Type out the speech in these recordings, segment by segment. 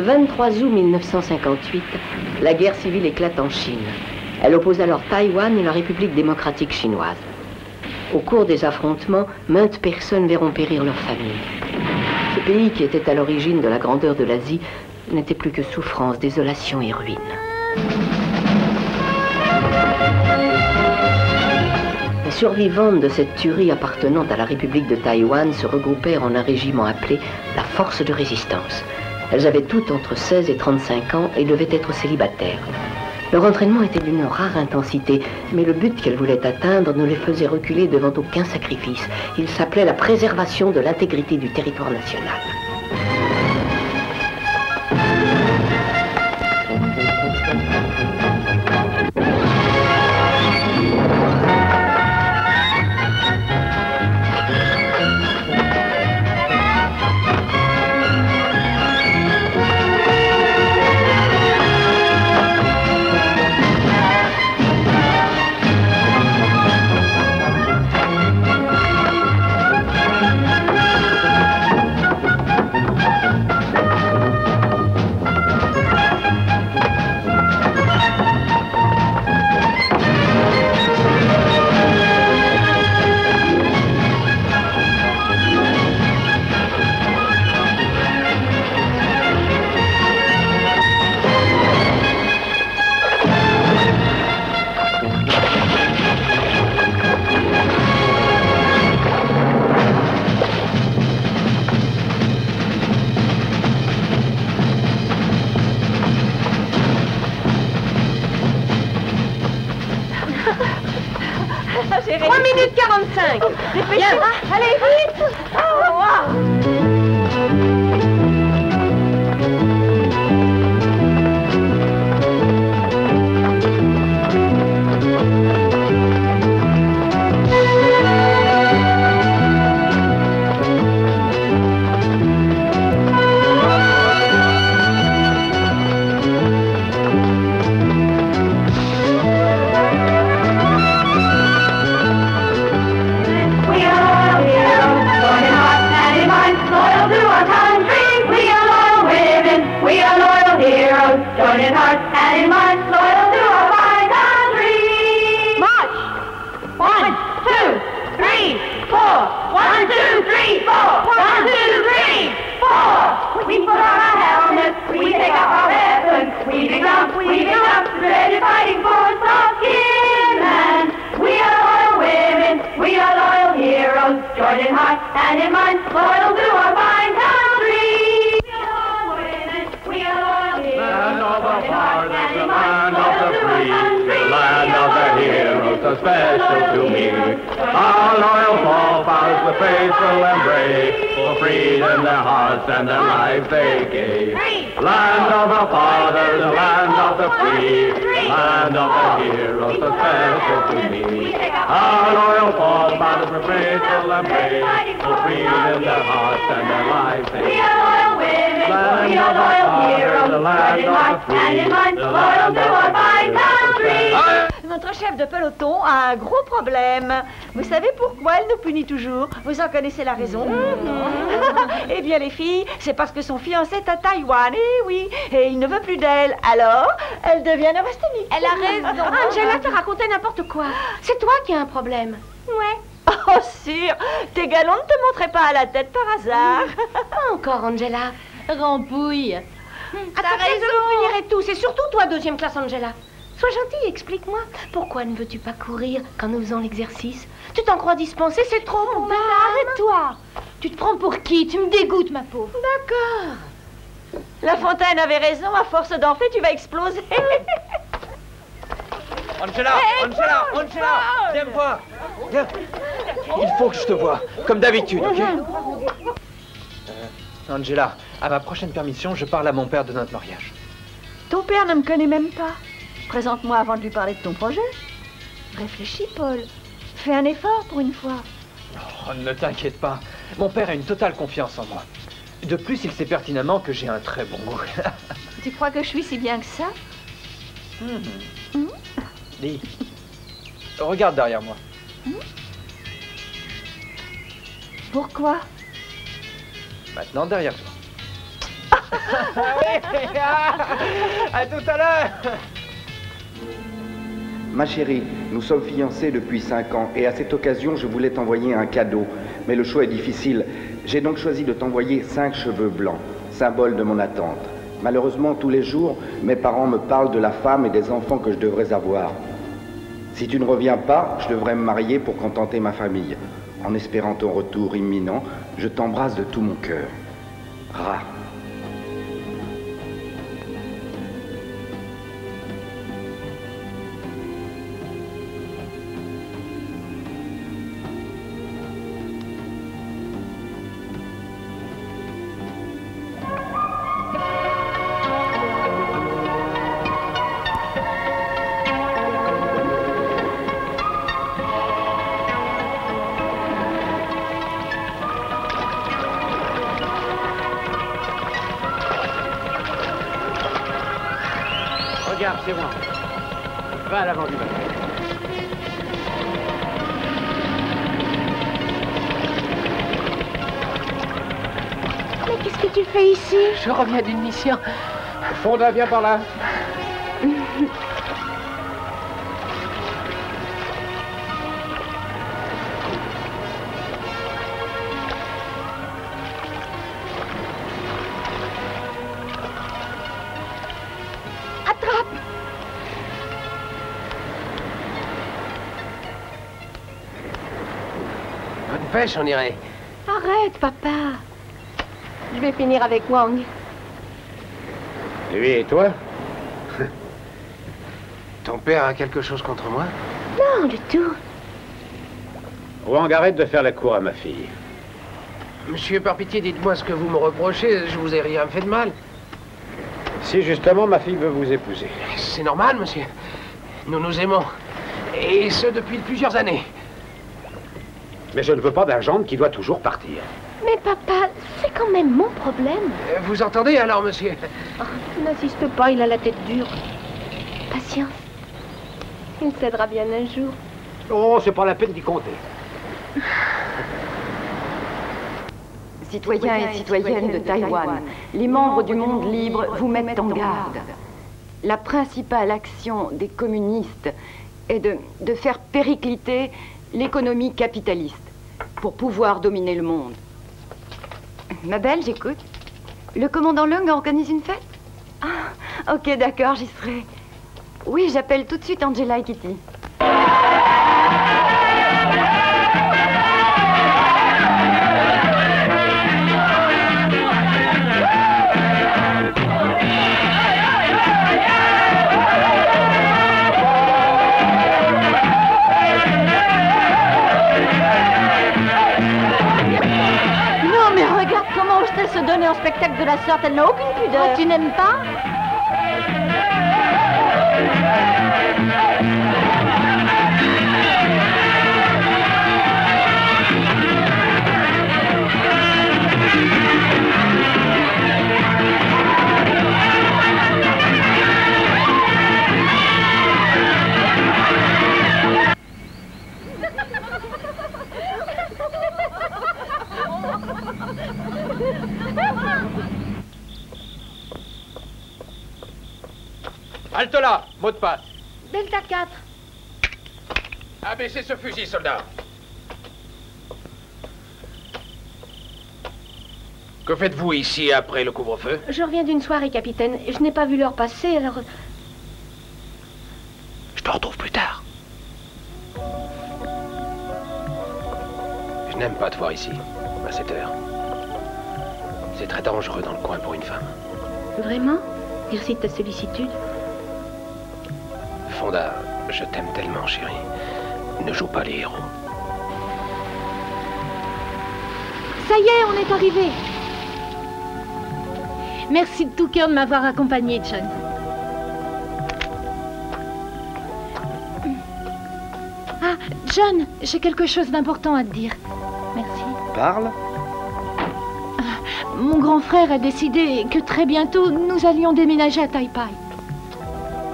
23 août 1958, la guerre civile éclate en Chine. Elle oppose alors Taïwan et la République démocratique chinoise. Au cours des affrontements, maintes personnes verront périr leur famille. Ce pays, qui était à l'origine de la grandeur de l'Asie, n'était plus que souffrance, désolation et ruine. Les survivantes de cette tuerie appartenant à la République de Taïwan se regroupèrent en un régiment appelé la Force de Résistance. Elles avaient toutes entre 16 et 35 ans et devaient être célibataires. Leur entraînement était d'une rare intensité, mais le but qu'elles voulaient atteindre ne les faisait reculer devant aucun sacrifice. Il s'appelait la préservation de l'intégrité du territoire national. Notre chef de peloton a un gros problème. Vous savez pourquoi elle nous punit toujours? Vous en connaissez la raison? Eh bien, les filles, c'est parce que son fiancé est à Taïwan. Eh oui, et il ne veut plus d'elle. Alors, elle devient neurasthénique. Elle a raison. Angela te racontait n'importe quoi. C'est toi qui as un problème. Ouais. Oh, sûr. Tes galons ne te monteraient pas à la tête par hasard. Pas encore, Angela. Rampouille. T'as raison. Vous punirez tous, et surtout toi, deuxième classe, Angela. Sois gentille, explique-moi. Pourquoi ne veux-tu pas courir quand nous faisons l'exercice? Tu t'en crois dispensée, c'est trop, mon âme. Arrête-toi. Tu te prends pour qui? Tu me dégoûtes, ma pauvre. D'accord. La Fontaine avait raison, à force d'enfler, tu vas exploser. Angela, Angela, Angela, viens me voir. Viens. Il faut que je te voie, comme d'habitude, ok? Angela, à ma prochaine permission, je parle à mon père de notre mariage. Ton père ne me connaît même pas. Présente-moi avant de lui parler de ton projet. Réfléchis, Paul. Fais un effort pour une fois. Oh, ne t'inquiète pas. Mon père a une totale confiance en moi. De plus, il sait pertinemment que j'ai un très bon goût. Tu crois que je suis si bien que ça? Lee, regarde derrière moi. Pourquoi? Maintenant, derrière toi. À tout à l'heure. Ma chérie, nous sommes fiancés depuis 5 ans et à cette occasion, je voulais t'envoyer un cadeau. Mais le choix est difficile. J'ai donc choisi de t'envoyer 5 cheveux blancs, symbole de mon attente. Malheureusement, tous les jours, mes parents me parlent de la femme et des enfants que je devrais avoir. Si tu ne reviens pas, je devrais me marier pour contenter ma famille. En espérant ton retour imminent, je t'embrasse de tout mon cœur. Ra. Regarde, c'est moi. Va à l'avant du bateau. Mais qu'est-ce que tu fais ici? Je reviens d'une mission. Fonda, viens par là. Pêche, on dirait. Arrête, papa. Je vais finir avec Wang. Lui et toi? Ton père a quelque chose contre moi? Non, du tout. Wang, arrête de faire la cour à ma fille. Monsieur, par pitié, dites-moi ce que vous me reprochez. Je vous ai rien fait de mal. Si justement ma fille veut vous épouser. C'est normal, monsieur. Nous nous aimons. Et ce, depuis plusieurs années. Mais je ne veux pas d'un gendre qui doit toujours partir. Mais papa, c'est quand même mon problème. Vous entendez alors, monsieur? Oh, n'insiste pas, il a la tête dure. Patience. Il cédera bien un jour. Oh, c'est pas la peine d'y compter. Citoyens et citoyennes de Taïwan, les membres du monde libre vous mettent en garde. La principale action des communistes est de faire péricliter l'économie capitaliste pour pouvoir dominer le monde. Ma belle, j'écoute. Le commandant Leung organise une fête? Ah, ok, d'accord, j'y serai. Oui, j'appelle tout de suite Angela et Kitty. Elle se donner en spectacle de la sorte, elle n'a aucune pudeur. Oh, tu n'aimes pas? Halte là, mot de passe. Delta 4. Abaissez ce fusil, soldat. Que faites-vous ici après le couvre-feu? Je reviens d'une soirée, capitaine. Je n'ai pas vu l'heure passer, alors... Je te retrouve plus tard. Je n'aime pas te voir ici, à cette heure. C'est très dangereux dans le coin pour une femme. Vraiment? Merci de ta sollicitude. Fonda, je t'aime tellement, chérie. Ne joue pas les héros. Ça y est, on est arrivé. Merci de tout cœur de m'avoir accompagné, John. Ah, John, j'ai quelque chose d'important à te dire. Merci. Parle. Mon grand frère a décidé que très bientôt, nous allions déménager à Taipei.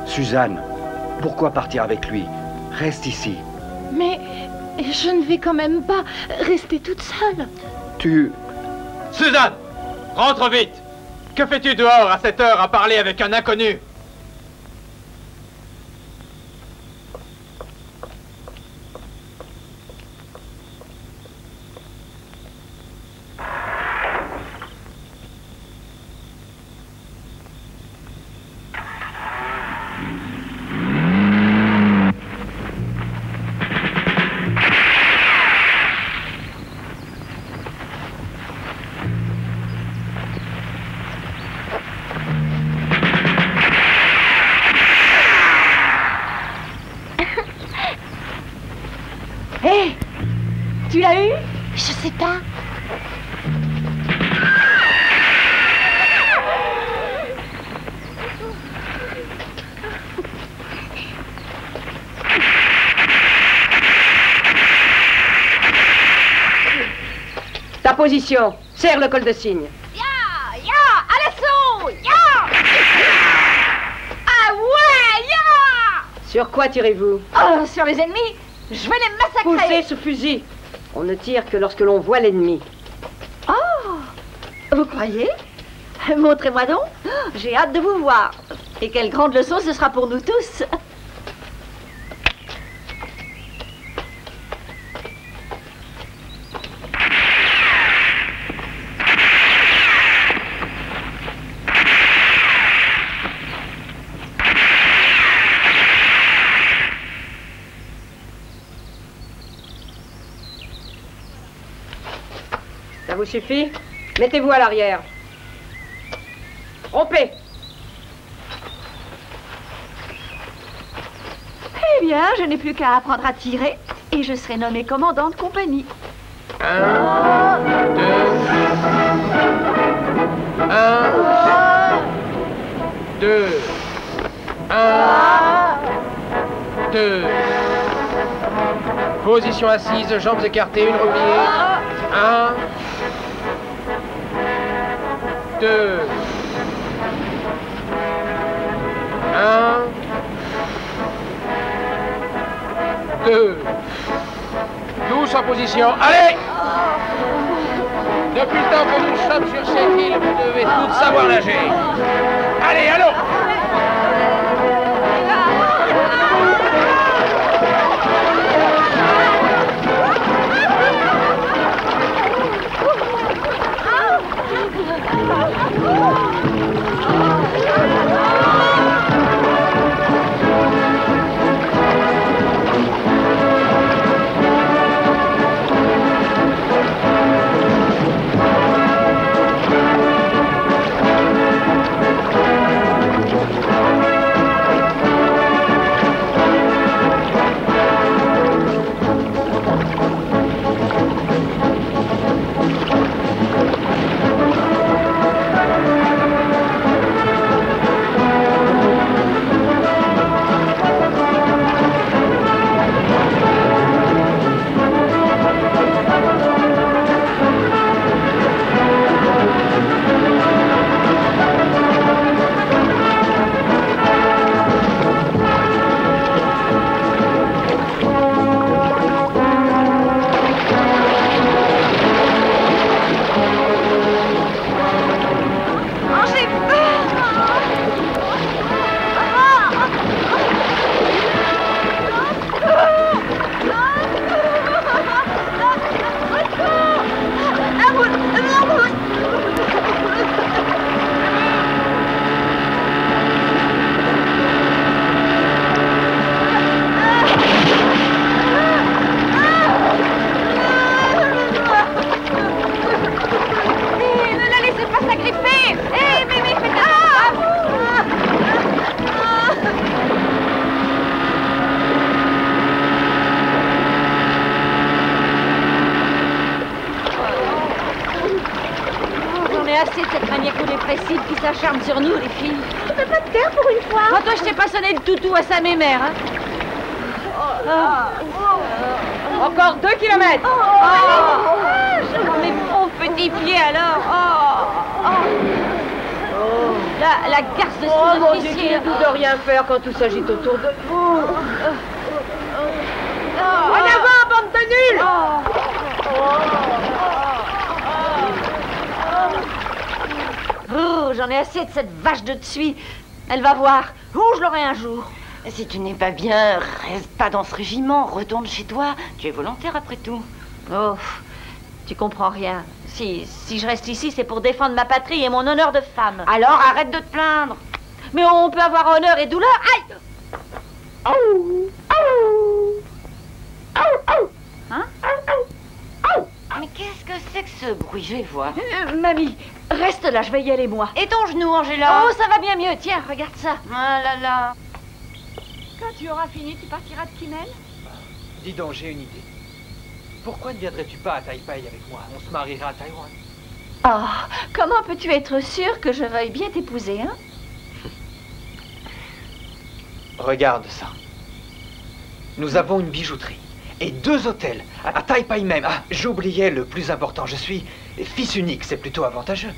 Suzanne, pourquoi partir avec lui? Reste ici. Mais je ne vais quand même pas rester toute seule. Tu... Suzanne, rentre vite. Que fais-tu dehors à cette heure à parler avec un inconnu? Hé, tu l'as eu? Je sais pas. Ta position. Serre le col de cygne. Ya, à l'assaut, ya. Ah ouais, ya. Sur quoi tirez-vous? Oh, sur les ennemis, je vais les massacrer. Poussez ce fusil. On ne tire que lorsque l'on voit l'ennemi. Oh, vous croyez? Montrez-moi donc. J'ai hâte de vous voir. Et quelle grande leçon ce sera pour nous tous. Ça vous suffit? Mettez-vous à l'arrière. Rompez. Eh bien, je n'ai plus qu'à apprendre à tirer et je serai nommé commandant de compagnie. 1, 2, 1, 2, 1, 2. Position assise, jambes écartées, une repliée. 1, 2, 1, 2. Tous en position. Allez! Depuis le temps qu'on nous chope sur cette île, vous devez toutes savoir nager. Allez, allons! Assez de cette maniaco dépressive qui s'acharne sur nous, les filles. Tu peux pas te taire pour une fois? Toi, je t'ai pas sonné le toutou à sa mémère, hein? Encore 2 kilomètres. Mes pauvres petits pieds, alors. La garce de Oh mon Dieu, sous-officier. qu'il est doux de rien faire quand tout s'agite autour de vous. En avant, bande de nuls! j'en ai assez de cette vache de Tsui. Elle va voir. Oh, je l'aurai un jour. Si tu n'es pas bien, reste pas dans ce régiment. Retourne chez toi. Tu es volontaire après tout. Oh, tu comprends rien. Si je reste ici, c'est pour défendre ma patrie et mon honneur de femme. Alors arrête de te plaindre. Mais on peut avoir honneur et douleur. Aïe! Hein? Mais qu'est-ce que c'est que ce bruit? Je vais voir. Mamie, reste là, je vais y aller moi. Et ton genou, Angela? Oh, ça va bien mieux. Tiens, regarde ça. Ah là là. Quand tu auras fini, tu partiras de Kimmel? Dis donc, j'ai une idée. Pourquoi ne viendrais-tu pas à Taipei avec moi? On se mariera à Taïwan. Oh, comment peux-tu être sûr que je veuille bien t'épouser, hein? Regarde ça. Nous avons une bijouterie et 2 hôtels à Taipei même. Ah, j'oubliais le plus important. Je suis fils unique, c'est plutôt avantageux.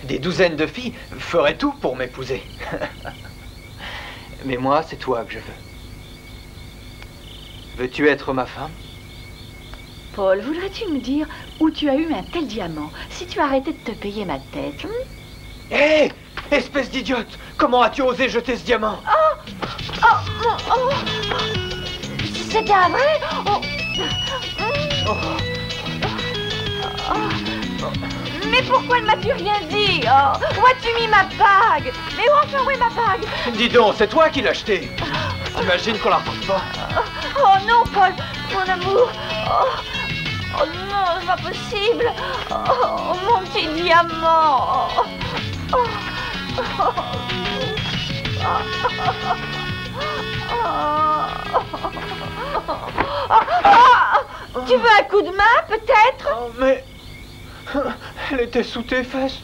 Des douzaines de filles feraient tout pour m'épouser. Mais moi, c'est toi que je veux. Veux-tu être ma femme? Paul, voudrais-tu me dire où tu as eu un tel diamant? Si tu arrêtais de te payer ma tête. Hé! Espèce d'idiote! Comment as-tu osé jeter ce diamant? C'était un vrai? Mais pourquoi ne m'as-tu rien dit? Où as-tu mis ma bague? Mais où est ma bague? Dis donc, c'est toi qui l'as acheté. T'imagines qu'on la retrouve pas? Oh non, Paul, mon amour. Oh non, c'est pas possible. Oh, mon petit diamant. Tu veux un coup de main, peut-être? Oh, mais... Elle était sous tes fesses.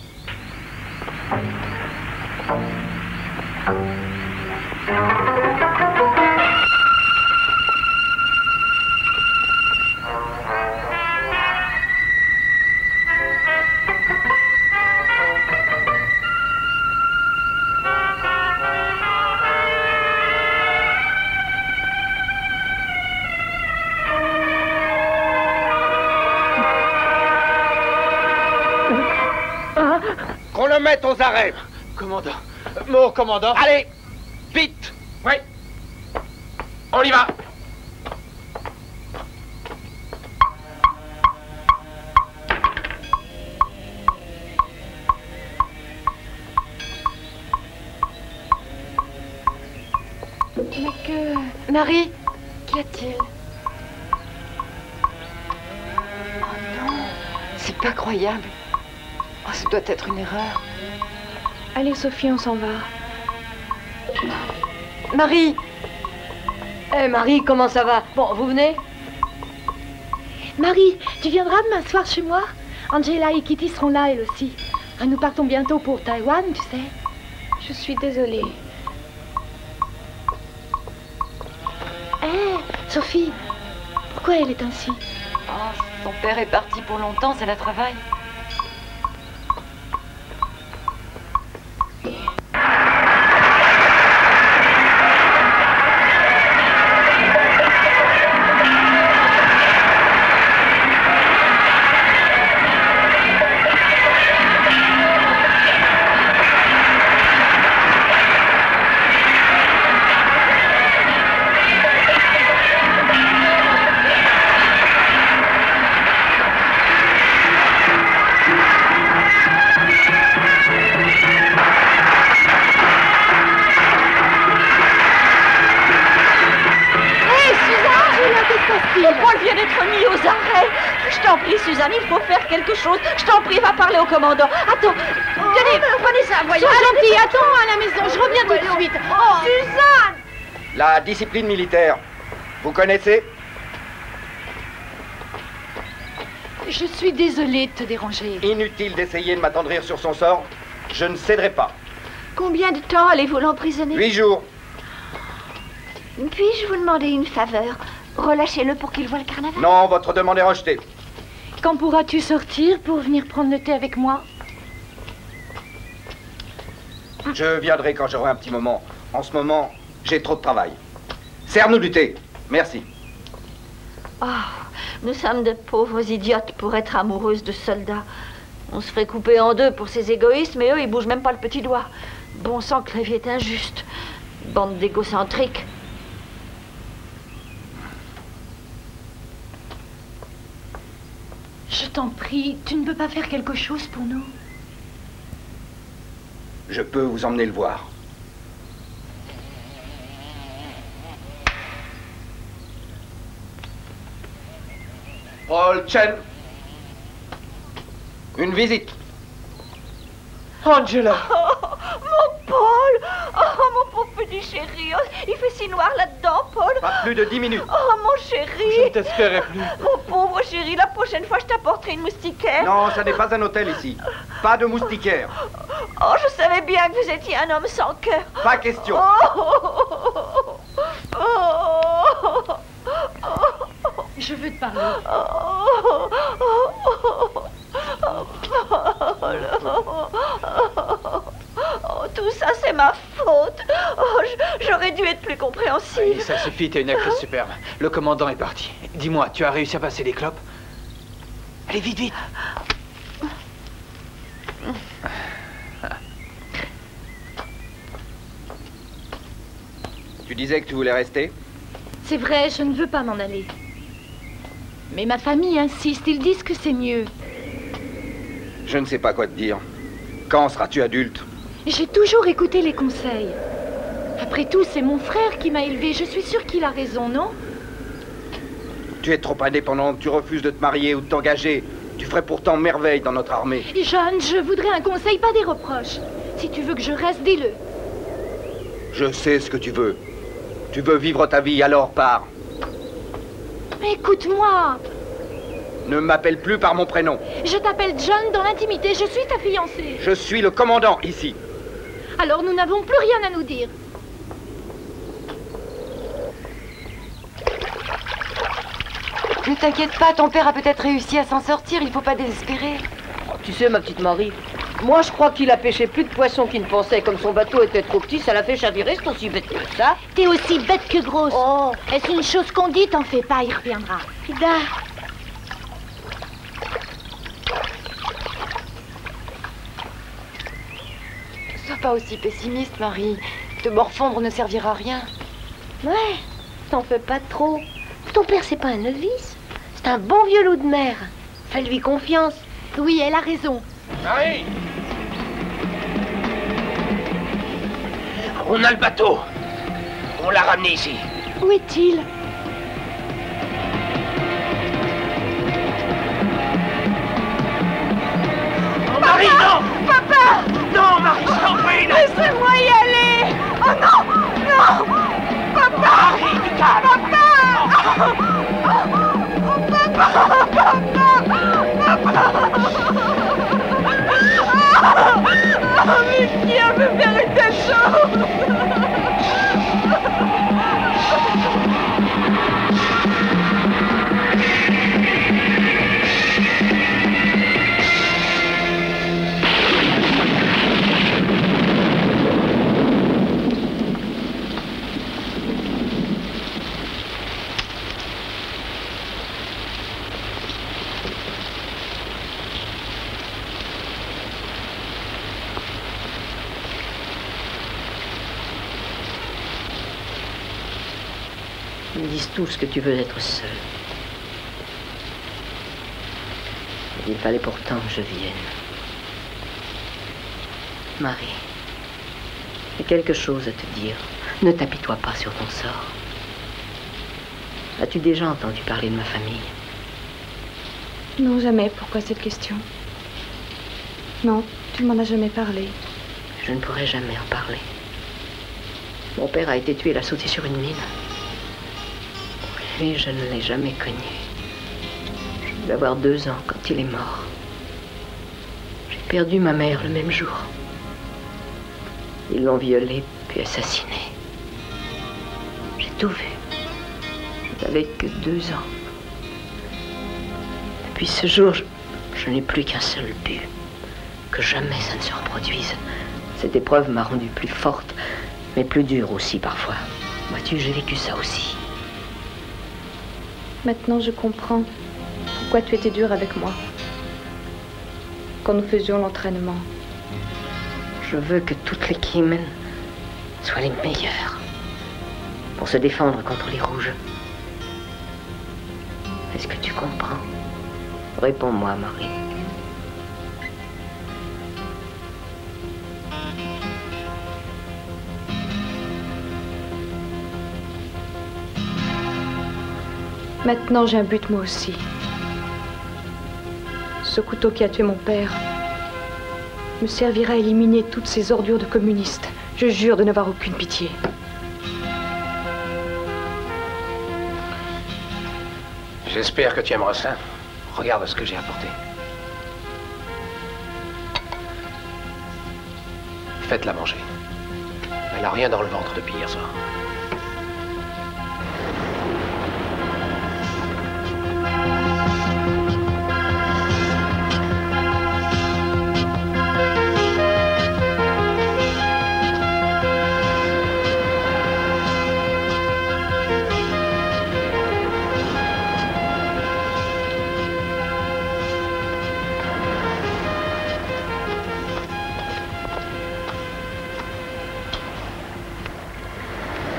Qu'on le mette aux arrêts. Commandant. Mon commandant. Allez, vite. Oui. On y va. Mais que... Marie, qu'y a-t-il? Oh non, c'est pas croyable. Oh, ça doit être une erreur. Allez, Sophie, on s'en va. Marie! Marie, comment ça va? Bon, vous venez? Marie, tu viendras demain soir chez moi? Angela et Kitty seront là, elles aussi. Nous partons bientôt pour Taïwan, tu sais. Je suis désolée. Sophie, pourquoi elle est ainsi? Oh, son père est parti pour longtemps, ça la travaille. Suzanne, il faut faire quelque chose. Je t'en prie, va parler au commandant. Attends, tenez, prenez ça, voyons. Sois gentille, attends à la maison, je reviens tout de suite. Oh, Suzanne! La discipline militaire, vous connaissez? Je suis désolée de te déranger. Inutile d'essayer de m'attendrir sur son sort. Je ne céderai pas. Combien de temps allez-vous l'emprisonner? 8 jours. Puis-je vous demander une faveur? Relâchez-le pour qu'il voie le carnaval. Non, votre demande est rejetée. Quand pourras-tu sortir pour venir prendre le thé avec moi? Je viendrai quand j'aurai un petit moment. En ce moment, j'ai trop de travail. Sers-nous du thé. Merci. Oh, nous sommes de pauvres idiotes pour être amoureuses de soldats. On se ferait couper en deux pour ces égoïstes, mais eux, ils bougent même pas le petit doigt. Bon sang que la vie est injuste. Bande d'égocentriques. Je t'en prie, tu ne peux pas faire quelque chose pour nous? Je peux vous emmener le voir. Paul Chen. Une visite. Angela! Oh, mon Paul! Oh, mon pauvre petit chéri! Oh, il fait si noir là-dedans, Paul! Pas plus de 10 minutes. Oh, mon chéri! Je ne t'espérais plus. Mon pauvre chéri, la prochaine fois, je t'apporterai une moustiquaire. Non, ça n'est pas un hôtel ici. Pas de moustiquaire. Oh, je savais bien que vous étiez un homme sans cœur. Pas question. Je veux te parler. Oh, tout ça, c'est ma faute. Oh, j'aurais dû être plus compréhensive. Oui, ça suffit, t'es une actrice superbe. Le commandant est parti. Dis-moi, tu as réussi à passer les clopes? Allez, vite, vite. Tu disais que tu voulais rester? C'est vrai, je ne veux pas m'en aller. Mais ma famille insiste, ils disent que c'est mieux. Je ne sais pas quoi te dire. Quand seras-tu adulte? J'ai toujours écouté les conseils. Après tout, c'est mon frère qui m'a élevée. Je suis sûre qu'il a raison, non? Tu es trop indépendante, tu refuses de te marier ou de t'engager. Tu ferais pourtant merveille dans notre armée. John, je voudrais un conseil, pas des reproches. Si tu veux que je reste, dis-le. Je sais ce que tu veux. Tu veux vivre ta vie, alors pars. Mais écoute-moi. Ne m'appelle plus par mon prénom. Je t'appelle John dans l'intimité, je suis ta fiancée. Je suis le commandant ici. Alors nous n'avons plus rien à nous dire. Ne t'inquiète pas, ton père a peut-être réussi à s'en sortir, il faut pas désespérer. Tu sais, ma petite Marie, moi je crois qu'il a pêché plus de poissons qu'il ne pensait. Comme son bateau était trop petit, ça l'a fait chavirer, c'est aussi bête que ça. T'es aussi bête que grosse. Oh. Est-ce une chose qu'on dit, t'en fais pas, il reviendra. Ida. Sois pas aussi pessimiste, Marie. Te morfondre ne servira à rien. Ouais, t'en fais pas trop. Ton père, c'est pas un novice. C'est un bon vieux loup de mer. Fais-lui confiance. Oui, elle a raison. Marie! On a le bateau. On l'a ramené ici. Où est-il? Oh, Marie, non! Papa! Non, Marie, je t'en prie, non! Laissez-moi y aller! Oh non! Non! Papa! Marie, du calme! Papa! Mais qui a pu faire une telle chose? Ils me disent tous que tu veux être seule. Il fallait pourtant que je vienne. Marie, j'ai quelque chose à te dire. Ne t'apitoie pas sur ton sort. As-tu déjà entendu parler de ma famille? Non, jamais. Pourquoi cette question? Non, tu m'en as jamais parlé. Je ne pourrai jamais en parler. Mon père a été tué, il a sauté sur une mine. Lui, je ne l'ai jamais connu. Je devais avoir 2 ans quand il est mort. J'ai perdu ma mère le même jour. Ils l'ont violée puis assassinée. J'ai tout vu. Je n'avais que 2 ans. Depuis ce jour, je n'ai plus qu'un seul but. Que jamais ça ne se reproduise. Cette épreuve m'a rendue plus forte, mais plus dure aussi parfois. Vois-tu, j'ai vécu ça aussi. Maintenant, je comprends pourquoi tu étais dur avec moi. quand nous faisions l'entraînement. Je veux que toutes les Kimen soient les meilleures pour se défendre contre les rouges. Est-ce que tu comprends? Réponds-moi, Marie. Maintenant, j'ai un but moi aussi. Ce couteau qui a tué mon père me servira à éliminer toutes ces ordures de communistes. Je jure de n'avoir aucune pitié. J'espère que tu aimeras ça. Regarde ce que j'ai apporté. Faites-la manger. Elle n'a rien dans le ventre depuis hier soir.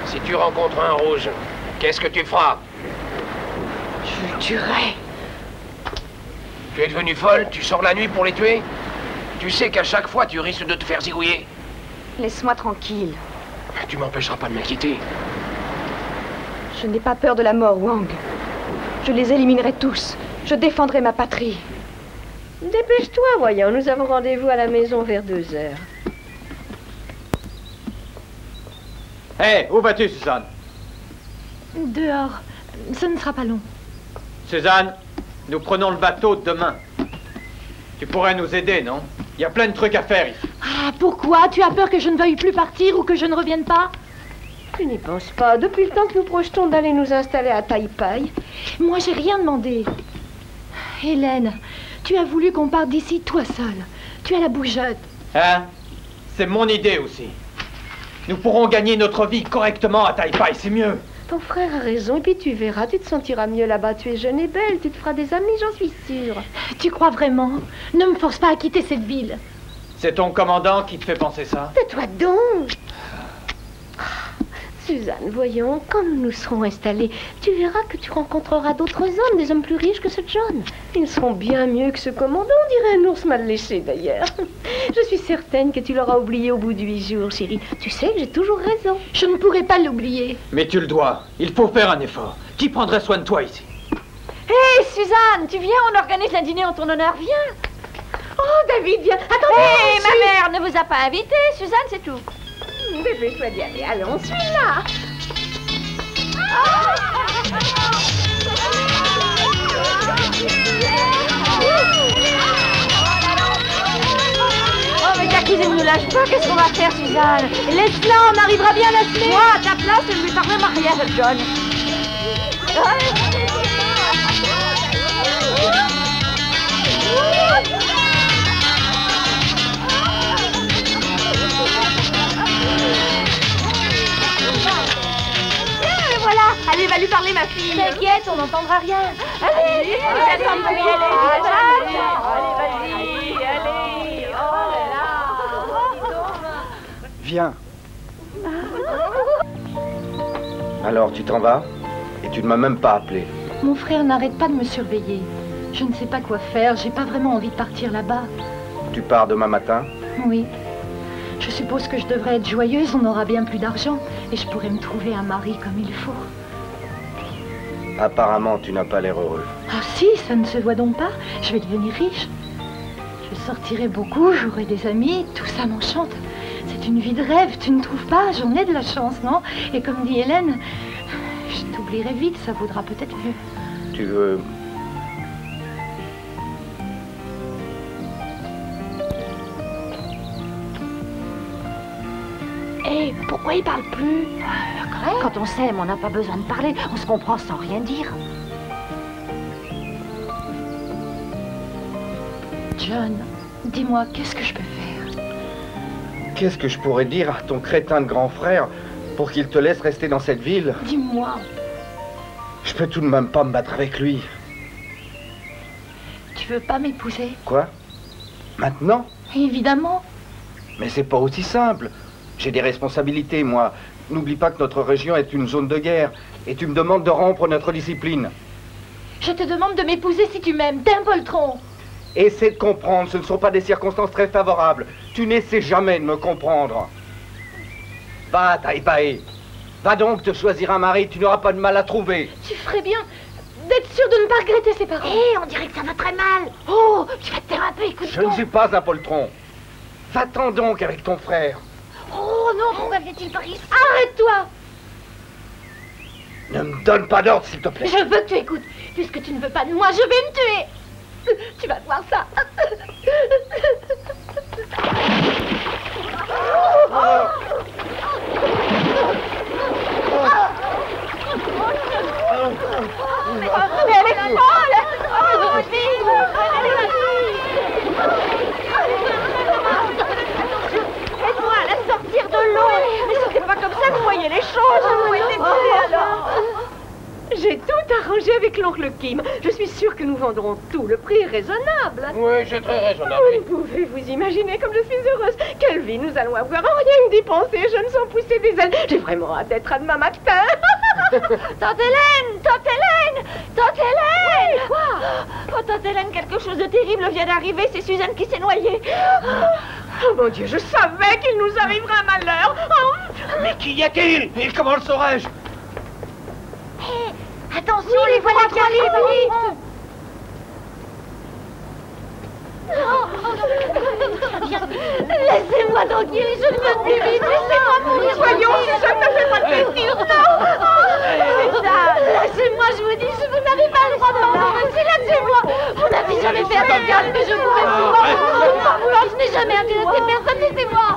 Si tu rencontres un rouge, qu'est-ce que tu feras? Je le tuerai. Tu es devenue folle? Tu sors la nuit pour les tuer? Tu sais qu'à chaque fois, tu risques de te faire zigouiller. Laisse-moi tranquille. Tu m'empêcheras pas de m'inquiéter. Je n'ai pas peur de la mort, Wang. Je les éliminerai tous. Je défendrai ma patrie. Dépêche-toi, voyons. Nous avons rendez-vous à la maison vers 2 heures. Hé, hey, où vas-tu, Suzanne? Dehors. Ce ne sera pas long. Suzanne, nous prenons le bateau demain. Tu pourrais nous aider, non? Il y a plein de trucs à faire ici. Ah, pourquoi? Tu as peur que je ne veuille plus partir ou que je ne revienne pas? Tu n'y penses pas. Depuis le temps que nous projetons d'aller nous installer à Taipei. Moi, j'ai rien demandé. Hélène, tu as voulu qu'on parte d'ici toi seule. Tu as la bougeotte. Hein? C'est mon idée aussi. Nous pourrons gagner notre vie correctement à Taipei, c'est mieux. Ton frère a raison, et puis tu verras, tu te sentiras mieux là-bas. Tu es jeune et belle, tu te feras des amis, j'en suis sûre. Tu crois vraiment? Ne me force pas à quitter cette ville. C'est ton commandant qui te fait penser ça? Tais-toi donc! Suzanne, voyons, quand nous nous serons installés, tu verras que tu rencontreras d'autres hommes, des hommes plus riches que ce John. Ils seront bien mieux que ce commandant, on dirait un ours mal léché d'ailleurs. Je suis certaine que tu l'auras oublié au bout de 8 jours, chérie. Tu sais que j'ai toujours raison. Je ne pourrai pas l'oublier. Mais tu le dois. Il faut faire un effort. Qui prendrait soin de toi ici? Hé, Suzanne, tu viens, on organise un dîner en ton honneur, viens. Oh, David, viens. Attendez, Hé, ma mère ne vous a pas invité, Suzanne, c'est tout. Dépêche-toi d'y aller, allons, suis-là. Oh, mais Jackie ne nous lâche pas, qu'est-ce qu'on va faire, Suzanne? Laisse-la, on arrivera bien à se faire. Moi, à ta place, je ne lui parlerai rien de John. Voilà, allez, va lui parler, ma fille. T'inquiète, on n'entendra rien. Allez, attends, allez, vas-y, allez. Oh là là. Viens. Alors, tu t'en vas? Et tu ne m'as même pas appelé. Mon frère n'arrête pas de me surveiller. Je ne sais pas quoi faire, j'ai pas vraiment envie de partir là-bas. Tu pars demain matin? Oui. Je suppose que je devrais être joyeuse, on aura bien plus d'argent. Et je pourrais me trouver un mari comme il faut. Apparemment, tu n'as pas l'air heureux. Ah si, ça ne se voit donc pas. Je vais devenir riche. Je sortirai beaucoup, j'aurai des amis, tout ça m'enchante. C'est une vie de rêve, tu ne trouves pas? J'en ai de la chance, non? Et comme dit Hélène, je t'oublierai vite, ça vaudra peut-être mieux. Tu veux... Hé, pourquoi il parle plus? Quand on s'aime, on n'a pas besoin de parler. On se comprend sans rien dire. John, dis-moi, qu'est-ce que je peux faire? Qu'est-ce que je pourrais dire à ton crétin de grand frère pour qu'il te laisse rester dans cette ville? Dis-moi. Je peux tout de même pas me battre avec lui. Tu veux pas m'épouser? Quoi? Maintenant? Évidemment. Mais c'est pas aussi simple. J'ai des responsabilités, moi. N'oublie pas que notre région est une zone de guerre. Et tu me demandes de rompre notre discipline. Je te demande de m'épouser si tu m'aimes. T'es un poltron. Essaie de comprendre, ce ne sont pas des circonstances très favorables. Tu n'essaies jamais de me comprendre. Va, Taipai. Va donc te choisir un mari, tu n'auras pas de mal à trouver. Tu ferais bien d'être sûr de ne pas regretter ses parents. Hé, on dirait que ça va très mal. Oh, tu vas te taire un peu, écoute-moi. Je ne suis pas un poltron. Va-t'en donc avec ton frère. Oh non, pourquoi vient-il par ici? Arrête-toi. Ne me donne pas d'ordre, s'il te plaît. Je veux que tu écoutes. Puisque tu ne veux pas de moi, je vais me tuer. Tu vas voir ça. Mais elle est folle. Aide-moi à la sortir de l'eau. Mais c'était pas comme ça que vous voyez les choses. Vous étiez alors. J'ai tout arrangé avec l'oncle Kim. Je suis sûre que nous vendrons tout. Le prix est raisonnable. Oui, c'est très raisonnable. Vous ne pouvez vous imaginer comme je suis heureuse. Quelle vie nous allons avoir. Rien que d'y penser, je me sens pousser des ailes. J'ai vraiment hâte d'être à demain matin. Tante Hélène, Tante Hélène, Tante Hélène. Oui, quoi? Oh, Tante Hélène, quelque chose de terrible vient d'arriver. C'est Suzanne qui s'est noyée. Oh mon Dieu, je savais qu'il nous arriverait un malheur. Oh. Mais qui y a-t-il? Et comment le saurais-je? Attention, les voilà qui arrivent. Laissez-moi tranquille, je ne veux plus vivre. Laissez-moi mourir. Voyons, Suzanne ne fait pas de plaisir. Lâchez-moi, je vous dis, vous n'avez pas le droit de m'embrasser. Lâchez-moi. Vous n'avez jamais fait attention à ce que je pouvais vouloir. Je n'ai jamais intéressé personne, laissez-moi.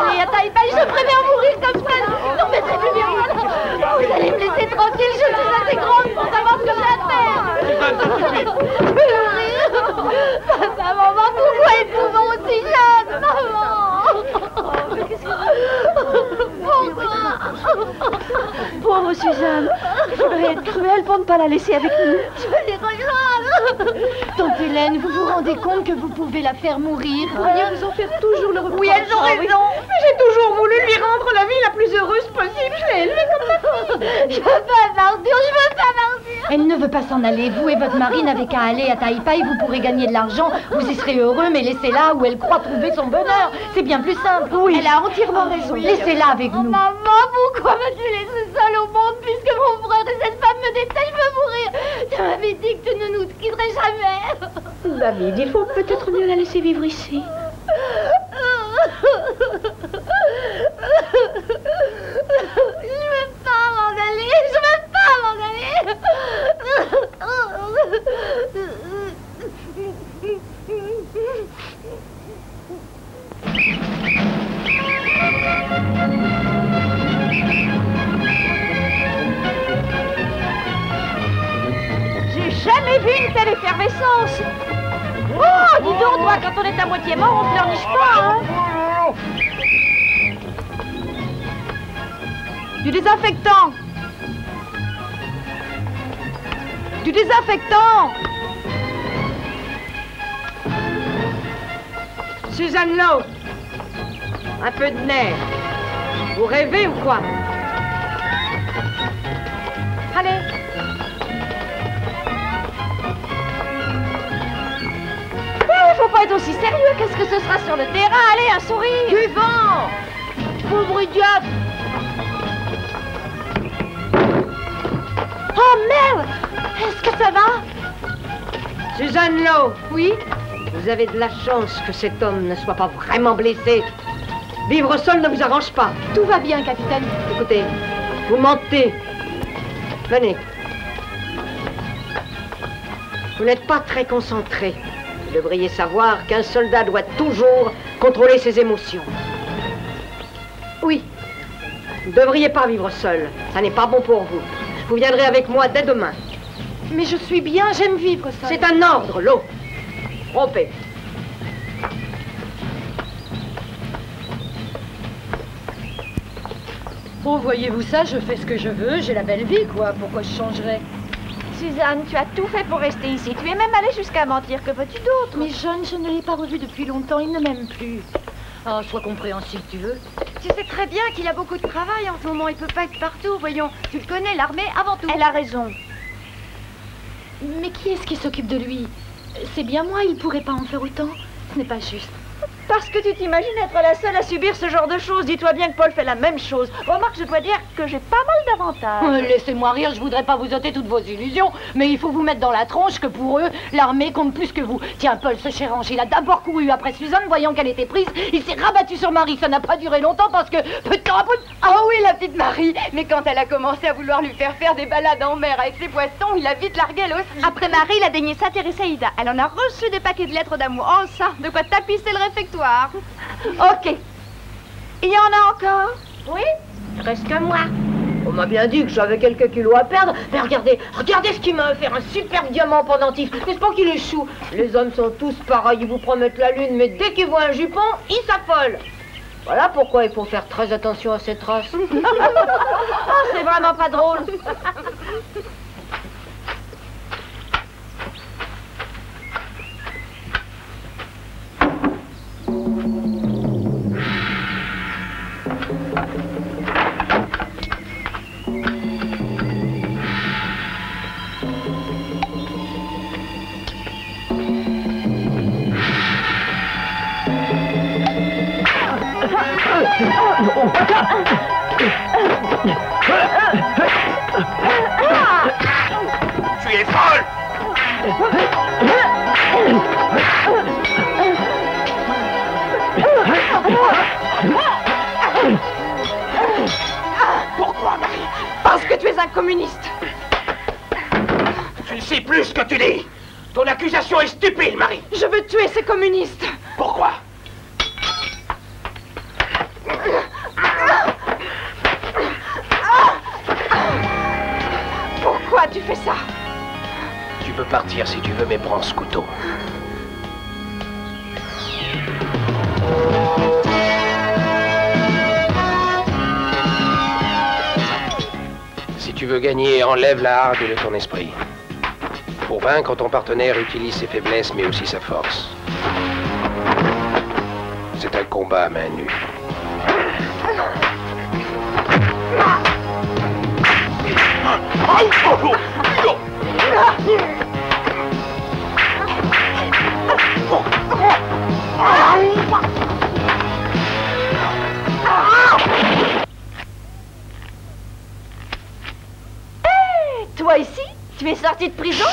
Allez, à Taïpai, je préfère mourir comme ça. Non, mais c'est plus bien. Vous allez me laisser tranquille, je suis assez grande pour savoir ce que j'ai à faire. Maman, pourquoi épousons aussi jeune? Maman. Pourquoi? Pauvre Suzanne, il faudrait être cruel pour ne pas la laisser avec nous. Je les rejoindre. Tante Hélène, vous vous rendez compte que vous pouvez la faire mourir? Elles en fait toujours le reproche. Oui, elles ont raison. Mais j'ai toujours voulu lui rendre la vie la plus heureuse possible. Je l'ai élevée comme ma fille. Je veux pas partir, je veux pas partir. Elle ne veut pas s'en aller. Vous et votre mari n'avez qu'à aller à Taïpai, vous pourrez gagner de l'argent. Vous y serez heureux, mais laissez-la où elle croit trouver son bonheur. C'est bien plus simple. Oui. Elle a entièrement raison. Laissez-la avec nous. Maman, pourquoi m'as-tu laissée seule au monde puisque mon frère et cette femme me détestent? Je veux mourir. Tu m'avais dit que tu ne nous quitterais jamais. David, il faut peut-être mieux la laisser vivre ici. Je veux pas m'en aller. Je veux pas m'en aller. J'ai jamais vu une telle effervescence. Oh, dis donc, toi, quand on est à moitié mort, on pleurniche pas, hein. Du désinfectant. Du désinfectant. Suzanne Lowe. Un peu de nerf. Vous rêvez ou quoi? Allez. Faut pas être aussi sérieux. Qu'est-ce que ce sera sur le terrain? Allez, un sourire. Du vent. Pauvre idiote. Oh merde! Est-ce que ça va? Suzanne Lowe. Oui? Vous avez de la chance que cet homme ne soit pas vraiment blessé. Vivre seul ne vous arrange pas. Tout va bien, capitaine. Écoutez, vous mentez. Venez. Vous n'êtes pas très concentré. Vous devriez savoir qu'un soldat doit toujours contrôler ses émotions. Oui. Vous ne devriez pas vivre seul. Ça n'est pas bon pour vous. Vous viendrez avec moi dès demain. Mais je suis bien, j'aime vivre seule. C'est un ordre, Lowe. Rompez. Oh, voyez-vous ça, je fais ce que je veux, j'ai la belle vie, quoi. Pourquoi je changerais? Suzanne, tu as tout fait pour rester ici. Tu es même allée jusqu'à mentir. Que veux-tu d'autre? Mais John, je ne l'ai pas revu depuis longtemps. Il ne m'aime plus. Oh, sois compréhensible, tu veux. Tu sais très bien qu'il a beaucoup de travail en ce moment. Il peut pas être partout, voyons. Tu le connais, l'armée, avant tout. Elle a raison. Mais qui est-ce qui s'occupe de lui? C'est bien moi, il pourrait pas en faire autant. Ce n'est pas juste. Parce que tu t'imagines être la seule à subir ce genre de choses. Dis-toi bien que Paul fait la même chose. Remarque, je dois dire que j'ai pas mal d'avantages. Laissez-moi rire, je voudrais pas vous ôter toutes vos illusions, mais il faut vous mettre dans la tronche que pour eux, l'armée compte plus que vous. Tiens, Paul, ce cher ange, il a d'abord couru après Suzanne, voyant qu'elle était prise. Il s'est rabattu sur Marie. Ça n'a pas duré longtemps parce que peu de temps après... Ah oui, la petite Marie. Mais quand elle a commencé à vouloir lui faire des balades en mer avec ses poissons, il a vite largué elle aussi. Après Marie, il a daigné s'intéresser à Ida. Elle en a reçu des paquets de lettres d'amour. Oh ça, de quoi tapisser le réfectoire. Ok. Il y en a encore? Oui, il reste que moi. On m'a bien dit que j'avais quelques kilos à perdre, mais regardez ce qu'il m'a offert, un super diamant pendentif. N'est-ce pas qu'il est chou? Les hommes sont tous pareils, ils vous promettent la lune, mais dès qu'ils voient un jupon, ils s'affolent. Voilà pourquoi il faut faire très attention à cette race. Oh, c'est vraiment pas drôle. Tu es folle! Pourquoi, Marie? Parce que tu es un communiste. Tu ne sais plus ce que tu dis. Ton accusation est stupide, Marie. Je veux tuer ces communistes. Pourquoi? Pourquoi tu fais ça? Tu peux partir si tu veux, mais prends ce couteau. Si tu veux gagner, enlève la harde de ton esprit. Pour vaincre, ton partenaire utilise ses faiblesses, mais aussi sa force. C'est un combat à main nue. Toi ici? Tu es sorti de prison?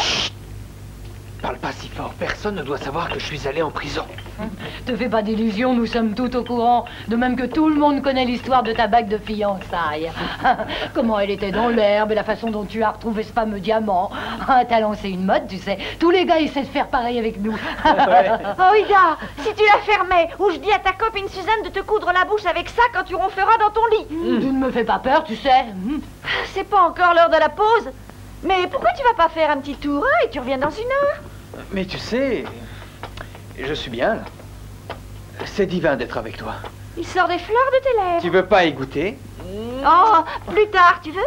Parle pas si fort, personne ne doit savoir que je suis allé en prison. Te fais pas d'illusions, nous sommes tous au courant. De même que tout le monde connaît l'histoire de ta bague de fiançailles. Comment elle était dans l'herbe et la façon dont tu as retrouvé ce fameux diamant. T'as lancé une mode, tu sais. Tous les gars essaient de faire pareil avec nous. Oh Ida, si tu la fermais, ou je dis à ta copine Suzanne de te coudre la bouche avec ça quand tu ronfleras dans ton lit. Tu ne me fais pas peur, tu sais. C'est pas encore l'heure de la pause. Mais pourquoi tu vas pas faire un petit tour et tu reviens dans une heure? Mais tu sais, je suis bien là. C'est divin d'être avec toi. Il sort des fleurs de tes lèvres. Tu veux pas y goûter? Oh, plus tard, tu veux?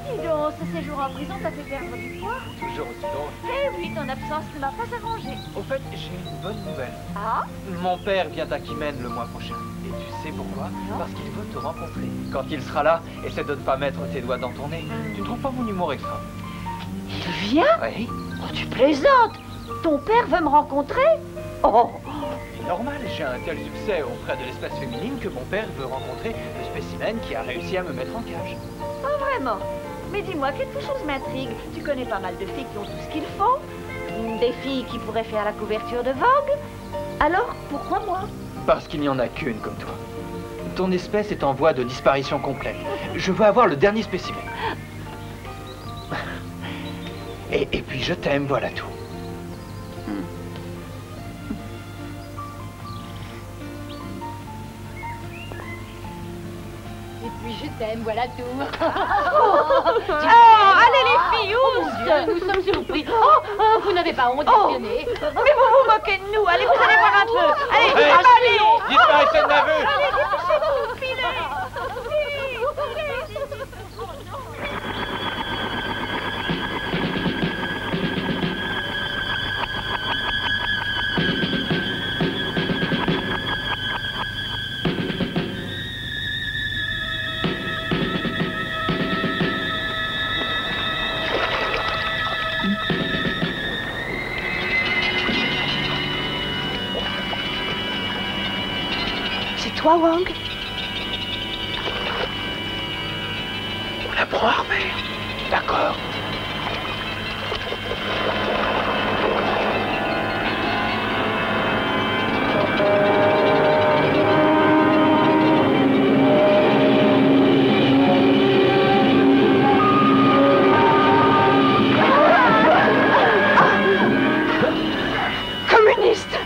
Dis donc, ce séjour en prison t'a fait perdre du poids? Toujours aussi drôle. Eh oui, ton absence ne m'a pas arrangé. Au fait, j'ai une bonne nouvelle. Ah? Mon père vient à Kimen le mois prochain. Et tu sais pourquoi? Parce qu'il veut te rencontrer. Quand il sera là, essaie de ne pas mettre tes doigts dans ton nez. Tu ne trouves pas mon humour extra? Il vient? Oui. Oh, tu plaisantes. Ton père veut me rencontrer? Oh. C'est normal, j'ai un tel succès auprès de l'espèce féminine que mon père veut rencontrer le spécimen qui a réussi à me mettre en cage. Oh, vraiment? Mais dis-moi, quelque chose m'intrigue. Tu connais pas mal de filles qui ont tout ce qu'il faut? Des filles qui pourraient faire la couverture de Vogue? Alors, pourquoi moi? Parce qu'il n'y en a qu'une comme toi. Ton espèce est en voie de disparition complète. Je veux avoir le dernier spécimen. Et puis je t'aime, voilà tout. Et puis je t'aime, voilà tout. Allez les filles, Oh mon Dieu, nous sommes surpris. Vous n'avez pas honte d'espionner. Mais vous vous moquez de nous. Allez, vous allez voir un peu. Allez, Hey, allez. disparition de la vue. Allez, dépêchez-vous, filez. toi, Wang? On apprend à refaire. D'accord. Communiste!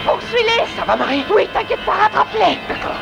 Poursuis-les! Ça va, Marie? Oui, t'inquiète pas, rattrape-les! D'accord.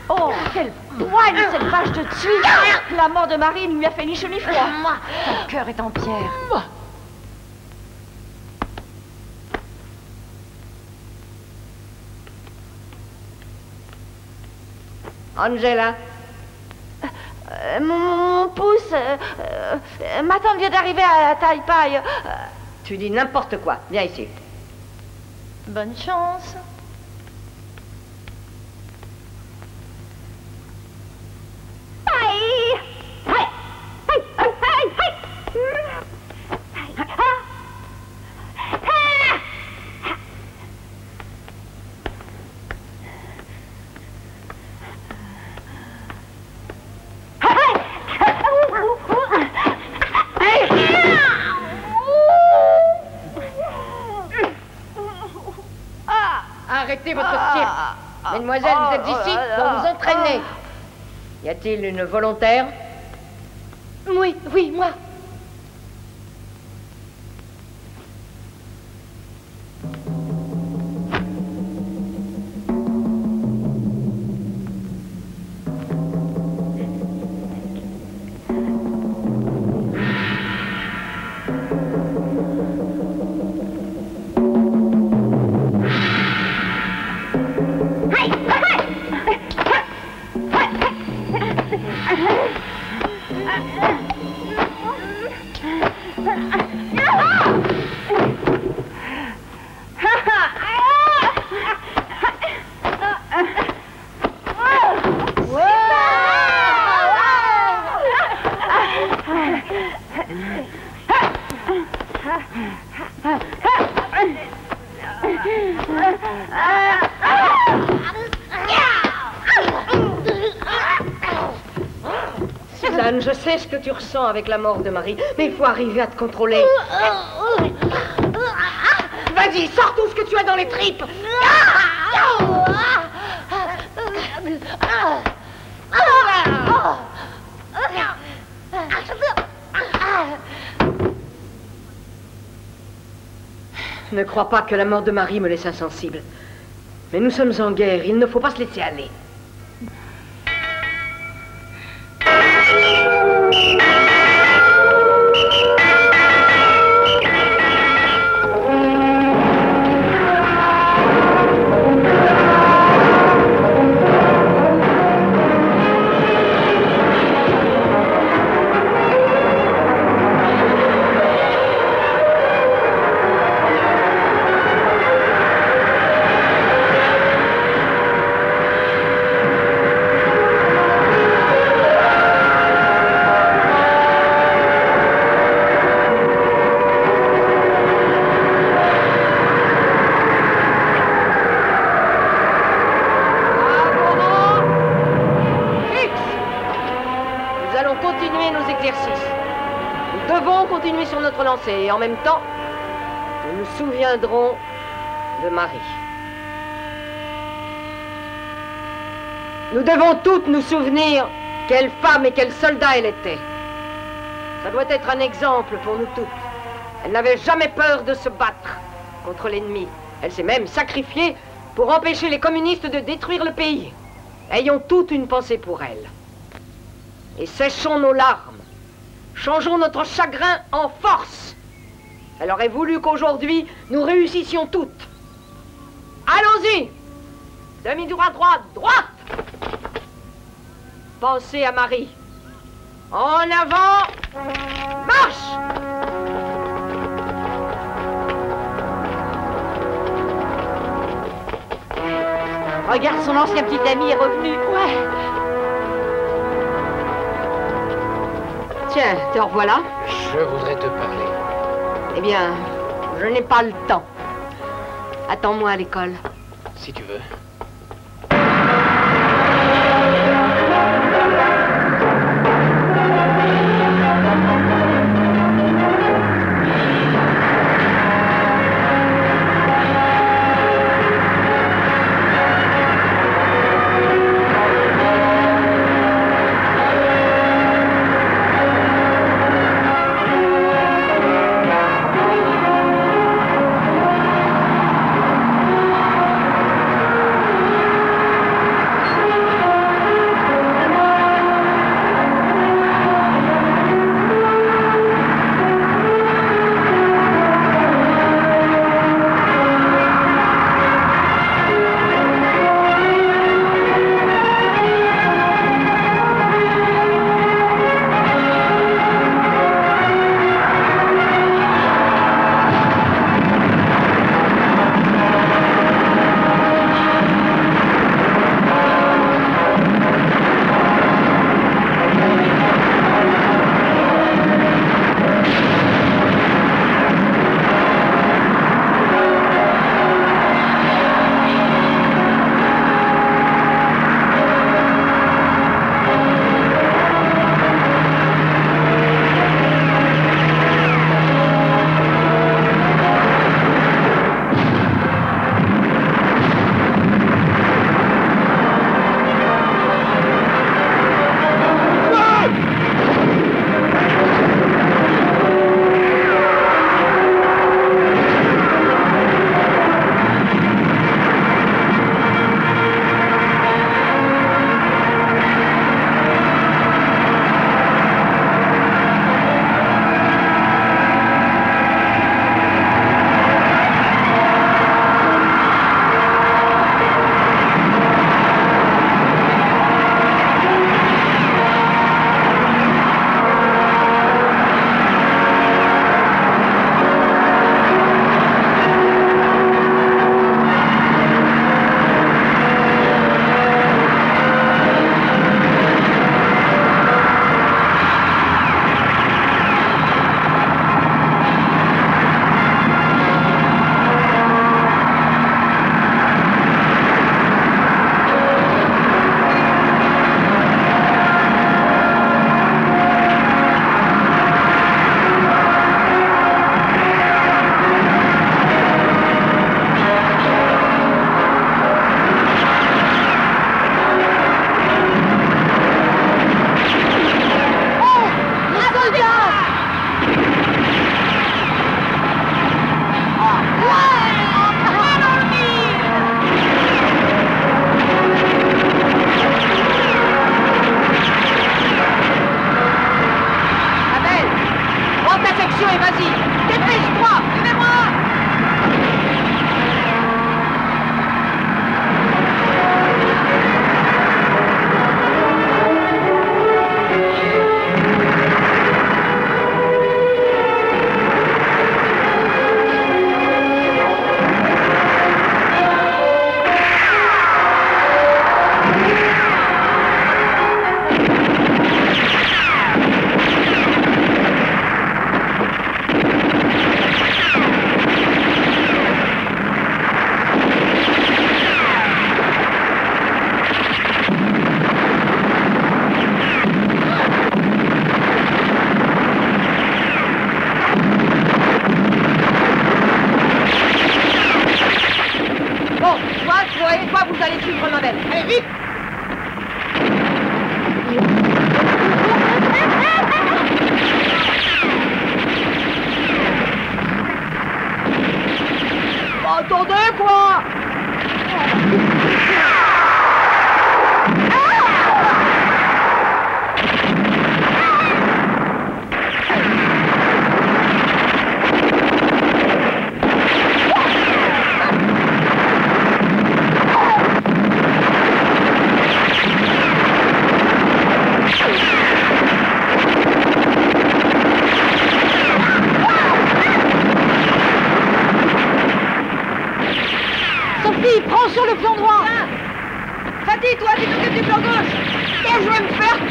Oh, quelle poigne, cette vache de dessus! La mort de Marie ne lui a fait ni chaud ni froid. Ton cœur est en pierre. Angela, Mon pouce... ma tante vient d'arriver à Taipei. tu dis n'importe quoi. Viens ici. Bonne chance. Arrêtez votre cirque. Mesdemoiselles, vous êtes ici pour vous entraîner. Y a-t-il une volontaire? Oui, oui, moi. Suzanne, je sais ce que tu ressens avec la mort de Marie, mais il faut arriver à te contrôler. Vas-y, sors tout ce que tu as dans les tripes. Ne crois pas que la mort de Marie me laisse insensible. Mais nous sommes en guerre, il ne faut pas se laisser aller. Et en même temps, nous nous souviendrons de Marie. Nous devons toutes nous souvenir quelle femme et quel soldat elle était. Ça doit être un exemple pour nous toutes. Elle n'avait jamais peur de se battre contre l'ennemi. Elle s'est même sacrifiée pour empêcher les communistes de détruire le pays. Ayons toutes une pensée pour elle. Et séchons nos larmes. Changeons notre chagrin en force. Elle aurait voulu qu'aujourd'hui, nous réussissions toutes. Allons-y! Demi-droite, droite, droite! Pensez à Marie. En avant! Marche! Regarde, son ancien petit ami est revenu. Ouais. Tiens, te revoilà. Je voudrais te parler. Eh bien, je n'ai pas le temps. Attends-moi à l'école. Si tu veux.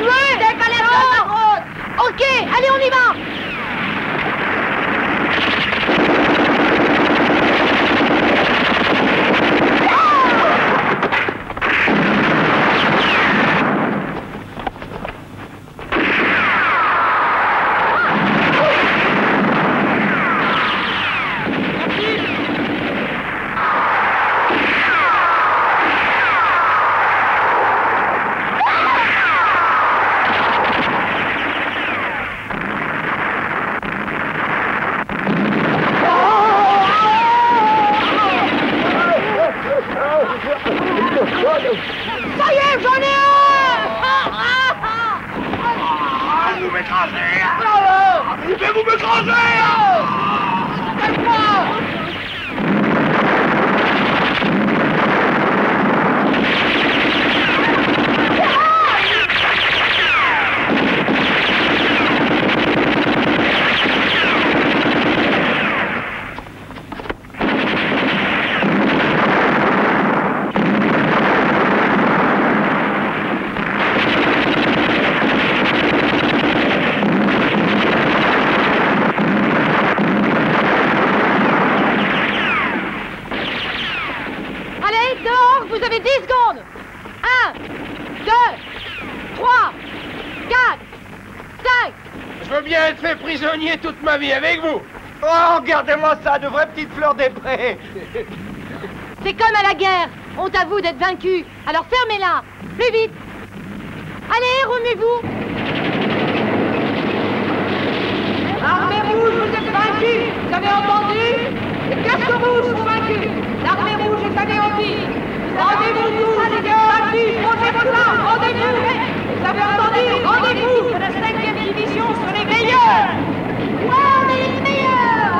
tuer. C'est pas la route. Ok, allez, on y va. Ça y est, j'en ai un! Vous m'écrasez! Mais vous m'écrasez! Vous avez 10 secondes. 1, 2, 3, 4, 5. Je veux bien être fait prisonnier toute ma vie avec vous. Oh, regardez-moi ça, de vraies petites fleurs des prés. C'est comme à la guerre. On t'avoue d'être vaincu. Alors fermez-la. Plus vite. Allez, remuez-vous. L'armée rouge, vous êtes vaincus. Vous avez entendu? Les casques rouges sont vaincus. L'armée rouge est anéantie. Rendez-vous tous, les vaincus. Posez vos armes. Rendez-vous. Vous avez entendu? Rendez-vous. La 5e division sont les meilleurs. Ouais, on est les meilleurs.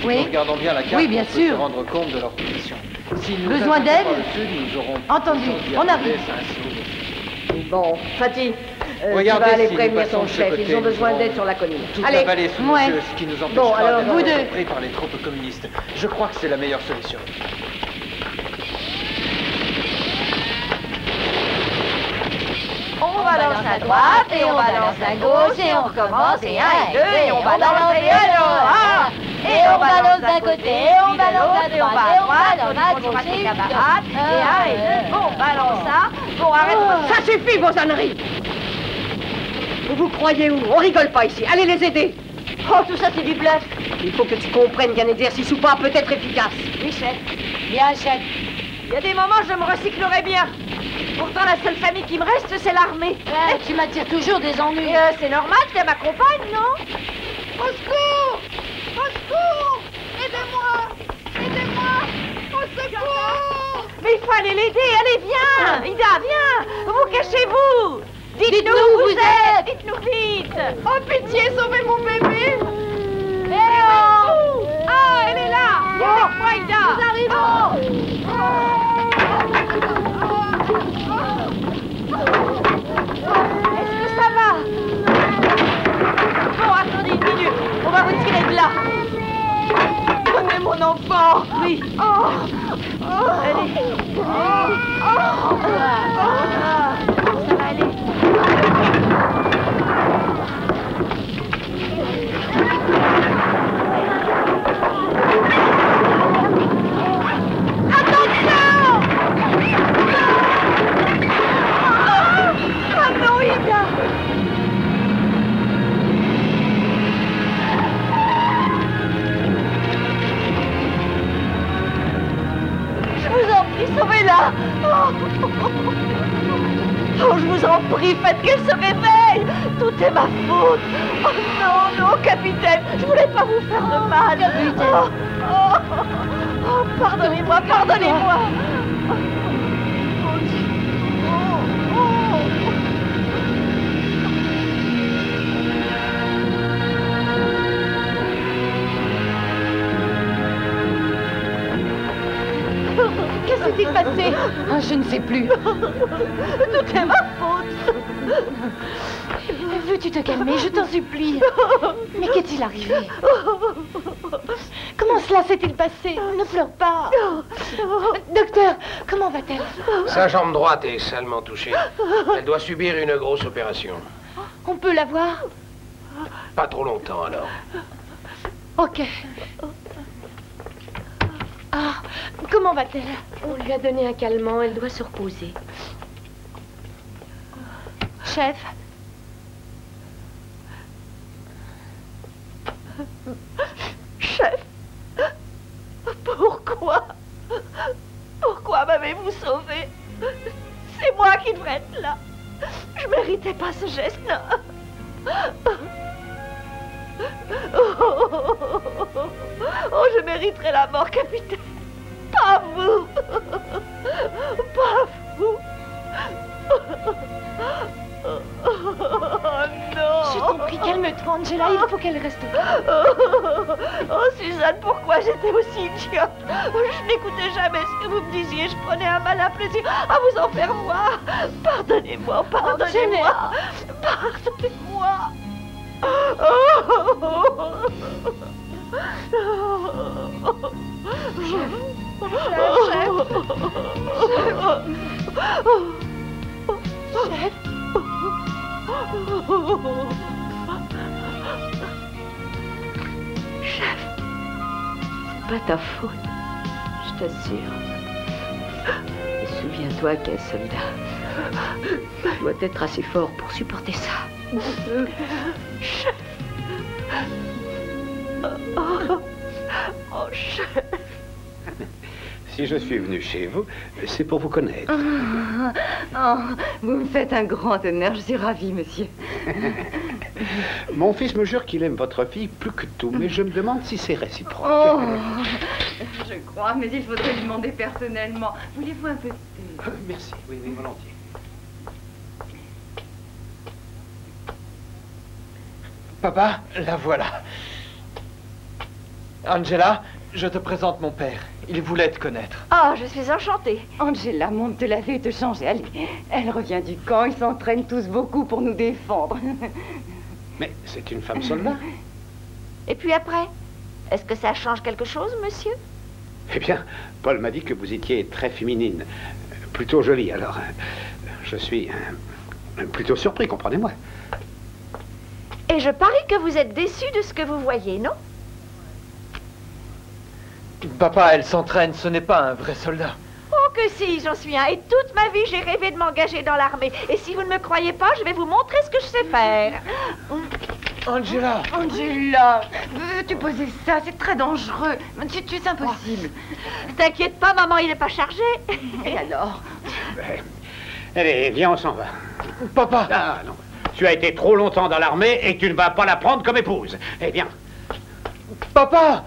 Oui. Nous regardons bien la carte Oui, bien pour sûr. se rendre compte de leur position. Si nous Besoin attaquons d'aide par le sud, nous aurons Entendu, on arrive. Bon, Fatih, tu Regardez vas aller si nous prévenir passons ton de ce chef. côté, Ils ont nous besoin aurons d'aide sur la colline. toute Allez, la vallée sous nos yeux, ce qui nous empêchera Bon, alors, d'être vous deux. rencontrés par les troupes communistes. Je crois que c'est la meilleure solution. On balance à droite et on balance à gauche et on recommence et 1 et 2 et on balance et alors et on balance d'un côté et on balance à droite et on balance à gauche et camarades et 1 et 2 on balance ça. Bon, arrête. Ça suffit, vos âneries. Vous vous croyez où? On rigole pas ici. Allez les aider. Oh, tout ça c'est du bluff. Il faut que tu comprennes qu'un exercice ou pas peut être efficace. Oui, chef. Bien, chef. Il y a des moments, je me recyclerai bien. Pourtant, la seule famille qui me reste, c'est l'armée. Tu m'attires toujours des ennuis. C'est normal, c'est ma compagne, non? Au secours! Au secours! Aidez-moi! Aidez-moi! Au secours! Mais il faut aller l'aider, allez, viens! Ida, viens! Vous cachez-vous! Dites-nous où vous êtes! Dites-nous vite! Oh, pitié, sauvez mon bébé! Eh oh! Ah, elle est là! Viens avec moi, Ida! Nous arrivons! Est-ce que ça va? Bon, attendez une minute. On va vous tirer de là. Prenez mon enfant. Oui. Oh. Oh. Allez. Oh. Oh. Ça va aller. Sauvez-la! Oh, je vous en prie, faites qu'elle se réveille! pareil. Tout est ma faute. Oh non, non, capitaine, je voulais pas vous faire de mal. Capitaine. Oh, pardonnez-moi, pardonnez-moi. Qu'est-ce qui s'est passé? Ah, je ne sais plus. Tout est ma faute. Veux-tu te calmer, je t'en supplie? Mais qu'est-il arrivé? Comment cela s'est-il passé? Ne pleure pas. Docteur, comment va-t-elle? Sa jambe droite est salement touchée. Elle doit subir une grosse opération. On peut la voir? Pas trop longtemps, alors. Ok. Ah, comment va-t-elle? On lui a donné un calmant, elle doit se reposer. Chef? Chef, pourquoi? Pourquoi m'avez-vous sauvé? C'est moi qui devrais être là. Je méritais pas ce geste-là. Oh, je mériterais la mort, capitaine. Pas vous. Pas vous. Oh non. J'ai compris, calme-toi, Angela, il faut qu'elle reste au calme. Oh, Suzanne, pourquoi j'étais aussi idiote? Je n'écoutais jamais ce que vous me disiez. Je prenais un malin plaisir à vous en faire voir. Pardonnez-moi, pardonnez-moi. Pardonnez-moi. Chef. Chef, c'est pas ta faute, je t'assure. Et souviens-toi qu'un soldat doit être assez fort pour supporter ça. Chef. Oh, chef. Si je suis venu chez vous, c'est pour vous connaître. Oh, vous me faites un grand honneur, je suis ravie, monsieur. Mon fils me jure qu'il aime votre fille plus que tout, mais je me demande si c'est réciproque. Oh, je crois, mais il faudrait lui demander personnellement. Voulez-vous un peu de thé? Merci, oui, volontiers. Papa, la voilà. Angela, je te présente mon père. Il voulait te connaître. Ah, je suis enchantée. Angela monte te laver et te changer. Allez, elle revient du camp. Ils s'entraînent tous beaucoup pour nous défendre. Mais c'est une femme soldat. Et puis après, est-ce que ça change quelque chose, monsieur? Eh bien, Paul m'a dit que vous étiez très féminine. Plutôt jolie, alors. Je suis plutôt surpris, comprenez-moi. Et je parie que vous êtes déçu de ce que vous voyez, non? Papa, elle s'entraîne, ce n'est pas un vrai soldat. Oh que si, j'en suis un. Et toute ma vie, j'ai rêvé de m'engager dans l'armée. Et si vous ne me croyez pas, je vais vous montrer ce que je sais faire. Angela! Angela, veux-tu poser ça? C'est très dangereux. C'est impossible. T'inquiète pas, maman, il n'est pas chargé. Et alors? Allez, viens, on s'en va. Papa! Ah, non. Tu as été trop longtemps dans l'armée et tu ne vas pas la prendre comme épouse. Eh bien. Papa!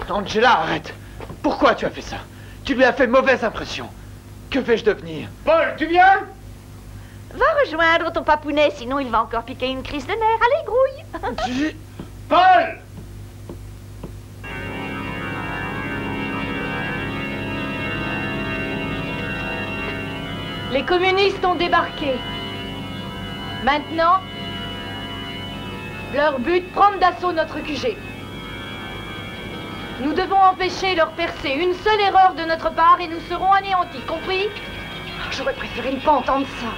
Angela, arrête! Pourquoi tu as fait ça? Tu lui as fait mauvaise impression. Que vais-je devenir? Paul, tu viens? Va rejoindre ton papounet, sinon il va encore piquer une crise de nerfs. Allez, grouille! Paul! Les communistes ont débarqué. Maintenant, leur but, prendre d'assaut notre QG. Nous devons empêcher leur percée. Une seule erreur de notre part et nous serons anéantis, compris? J'aurais préféré ne pas entendre ça.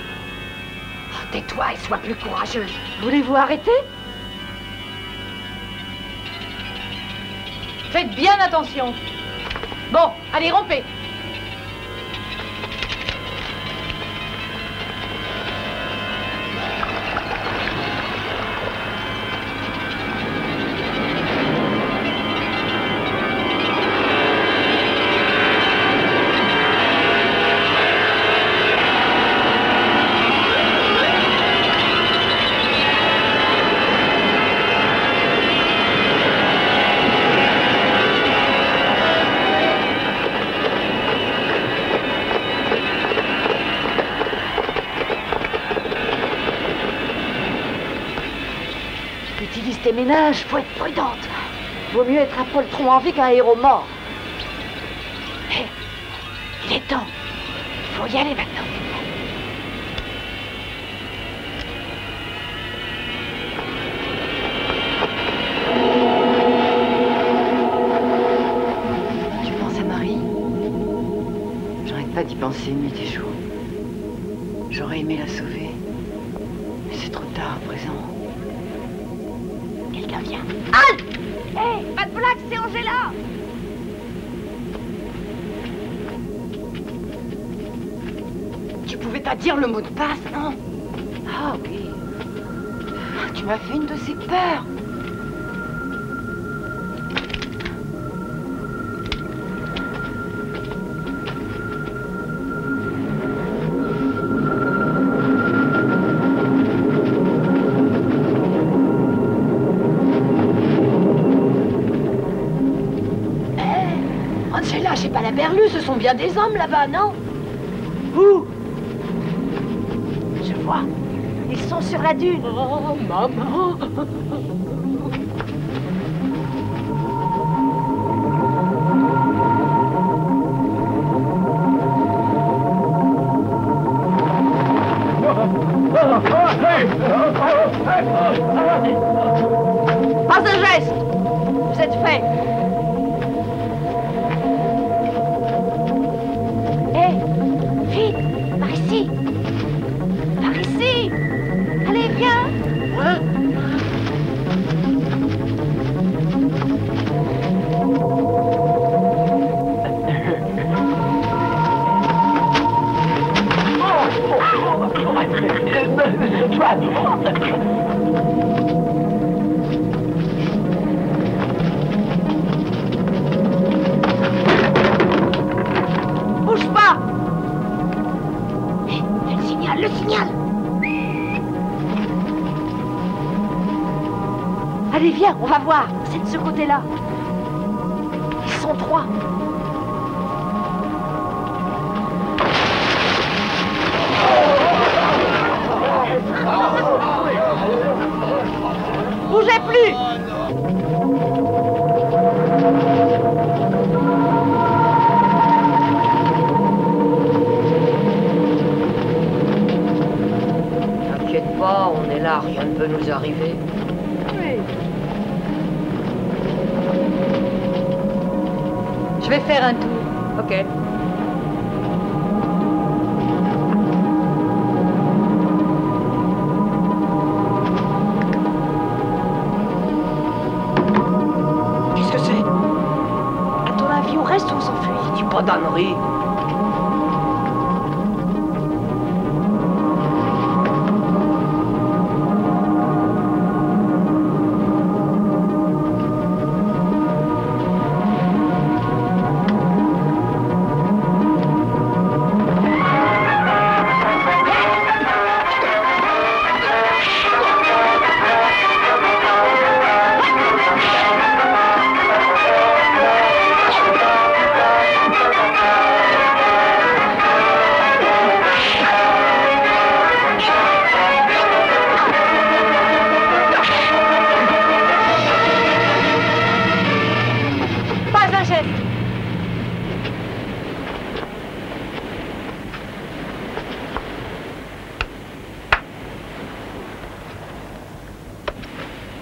Oh, tais-toi et sois plus courageuse. Voulez-vous arrêter? Faites bien attention. Bon, allez, rompez. Utilise tes ménages, faut être prudente. Vaut mieux être un poltron en vie qu'un héros mort. Hé, il est temps. Faut y aller maintenant. Tu penses à Marie? J'arrête pas d'y penser nuit et jour. J'aurais aimé la sauver. Mais c'est trop tard à présent. Quelqu'un vient. Halte! Hé, pas de blague, c'est Angela! Tu pouvais pas dire le mot de passe, non? Ah oui. Tu m'as fait une de ces peurs. Angela, j'ai pas la berlue, ce sont bien des hommes là-bas, non? Où? Je vois. Ils sont sur la dune. Oh, maman. Pas un geste. Vous êtes faits. Vite, par ici. Par ici. Allez, viens. Bouge pas. Le signal. Allez, viens, on va voir. C'est de ce côté-là. Ils sont 3. Bougez plus. T'inquiète pas, on est là, rien ne peut nous arriver. Oui. Je vais faire un tour. Ok. Qu'est-ce que c'est? À ton avis, on reste ou on s'enfuit? Dis pas d'ânerie.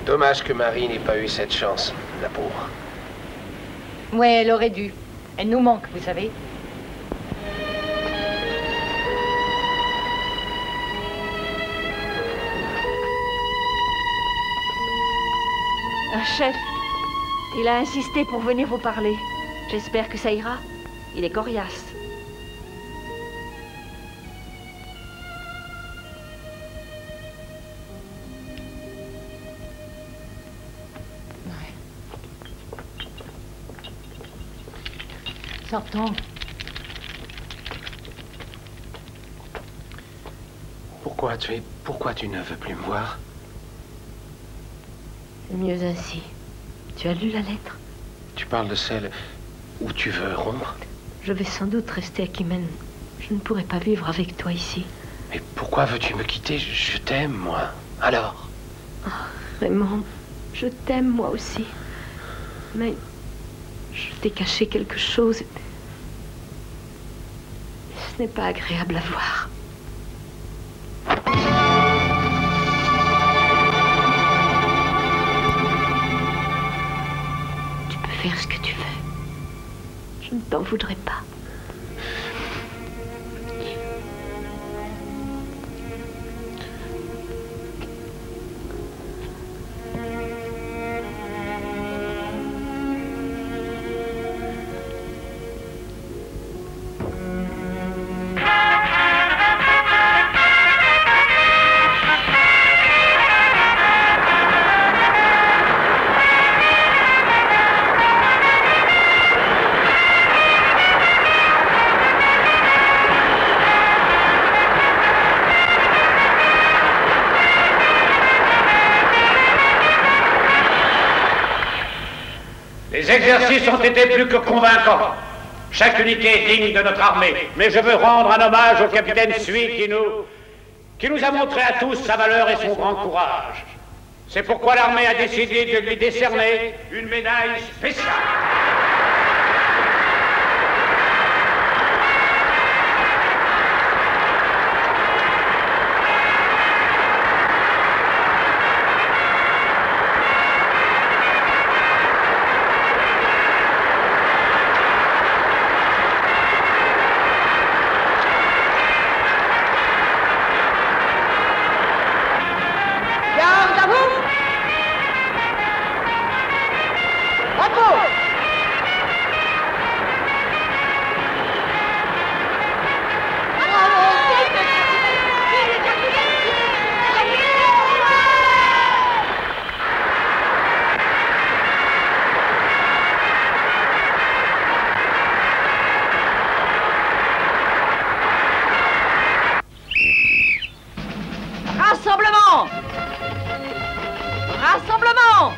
Dommage que Marie n'ait pas eu cette chance, la pauvre. Ouais, elle aurait dû. Elle nous manque, vous savez. Un chef. Il a insisté pour venir vous parler. J'espère que ça ira. Il est coriace. Sortons. Pourquoi tu ne veux plus me voir? C'est mieux ainsi. Tu as lu la lettre? Tu parles de celle où tu veux rompre? Je vais sans doute rester à Kimen. Je ne pourrai pas vivre avec toi ici. Mais pourquoi veux-tu me quitter? Je t'aime, moi. Alors? Oh, Raymond, je t'aime moi aussi. Mais je t'ai caché quelque chose. Ce n'est pas agréable à voir. Tu peux faire ce que tu veux. Je ne t'en voudrais pas. Les exercices ont été plus que convaincants. Chaque unité est digne de notre armée. Mais je veux rendre un hommage au capitaine Sui qui nous a montré à tous sa valeur et son grand courage. C'est pourquoi l'armée a décidé de lui décerner une médaille spéciale. Rassemblement! Rassemblement!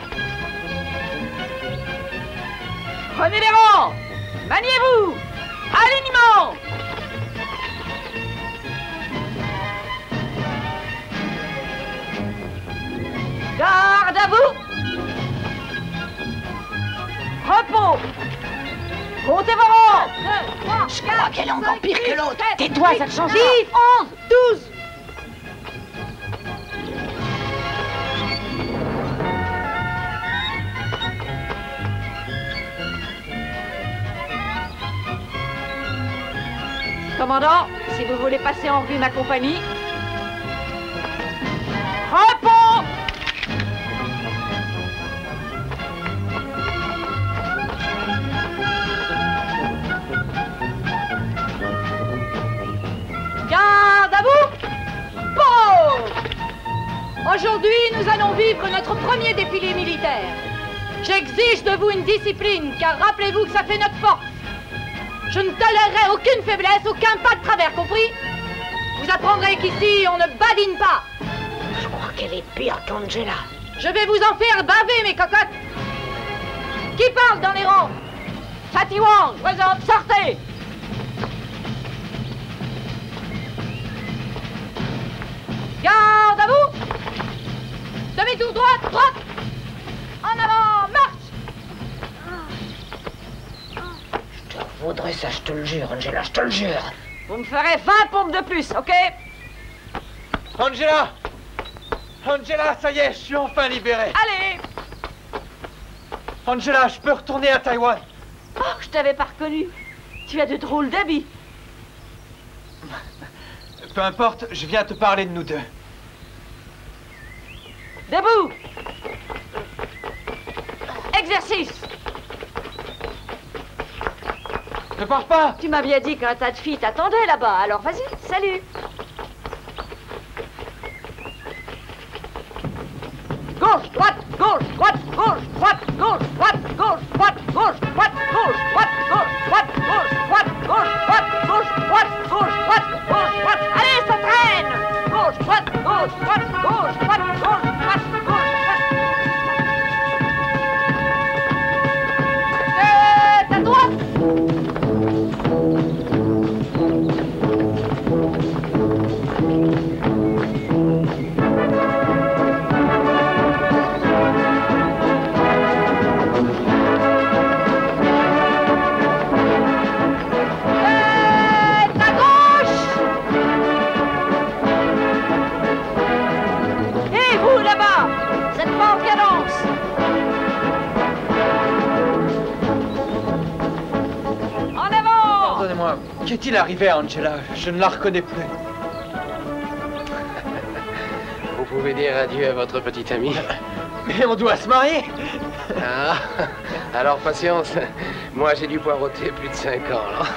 Prenez les rangs! Maniez-vous! Alignement! Garde à vous! Repos! Comptez vos rangs! 2, 3, Je crois qu'elle est encore pire que l'autre. Tais-toi, ça ne change 10, 11, 12! Commandant, si vous voulez passer en revue ma compagnie. Repos! Garde à vous! Pause! Aujourd'hui, nous allons vivre notre premier défilé militaire. J'exige de vous une discipline, car rappelez-vous que ça fait notre force. Je ne tolérerai aucune faiblesse, aucun pas de travers, compris? Vous apprendrez qu'ici, on ne badine pas. Je crois qu'elle est pire qu'Angela. Je vais vous en faire baver, mes cocottes. Qui parle dans les rangs? Fatty Wang, présente, sortez. Garde à vous. Demi-tour droite, droite. En avant, marche. Je voudrais ça, je te le jure, Angela, je te le jure. Vous me ferez 20 pompes de plus, ok? Angela! Angela, ça y est, je suis enfin libéré. Allez! Angela, je peux retourner à Taïwan. Oh, je t'avais pas reconnu. Tu as de drôles d'habits. Peu importe, je viens te parler de nous deux. Debout! Exercice! Ne pars pas! Tu m'as bien dit qu'un tas de filles t'attendait là-bas, alors vas-y, salut! Gauche, droite, gauche, droite, gauche, droite, gauche, droite, gauche, droite, gauche, droite, gauche, droite, gauche, droite, gauche, droite, gauche, droite, gauche, droite, gauche, droite, gauche, droite. Allez, ça traîne! Gauche, droite, gauche, droite, gauche, droite, gauche, droite, gauche, droite. C'est à droite! Enfin, qu'est-il arrivé à Angela? Je ne la reconnais plus. Vous pouvez dire adieu à votre petite amie. Mais on doit se marier. Ah, alors patience. Moi, j'ai dû poireauter plus de 5 ans, alors.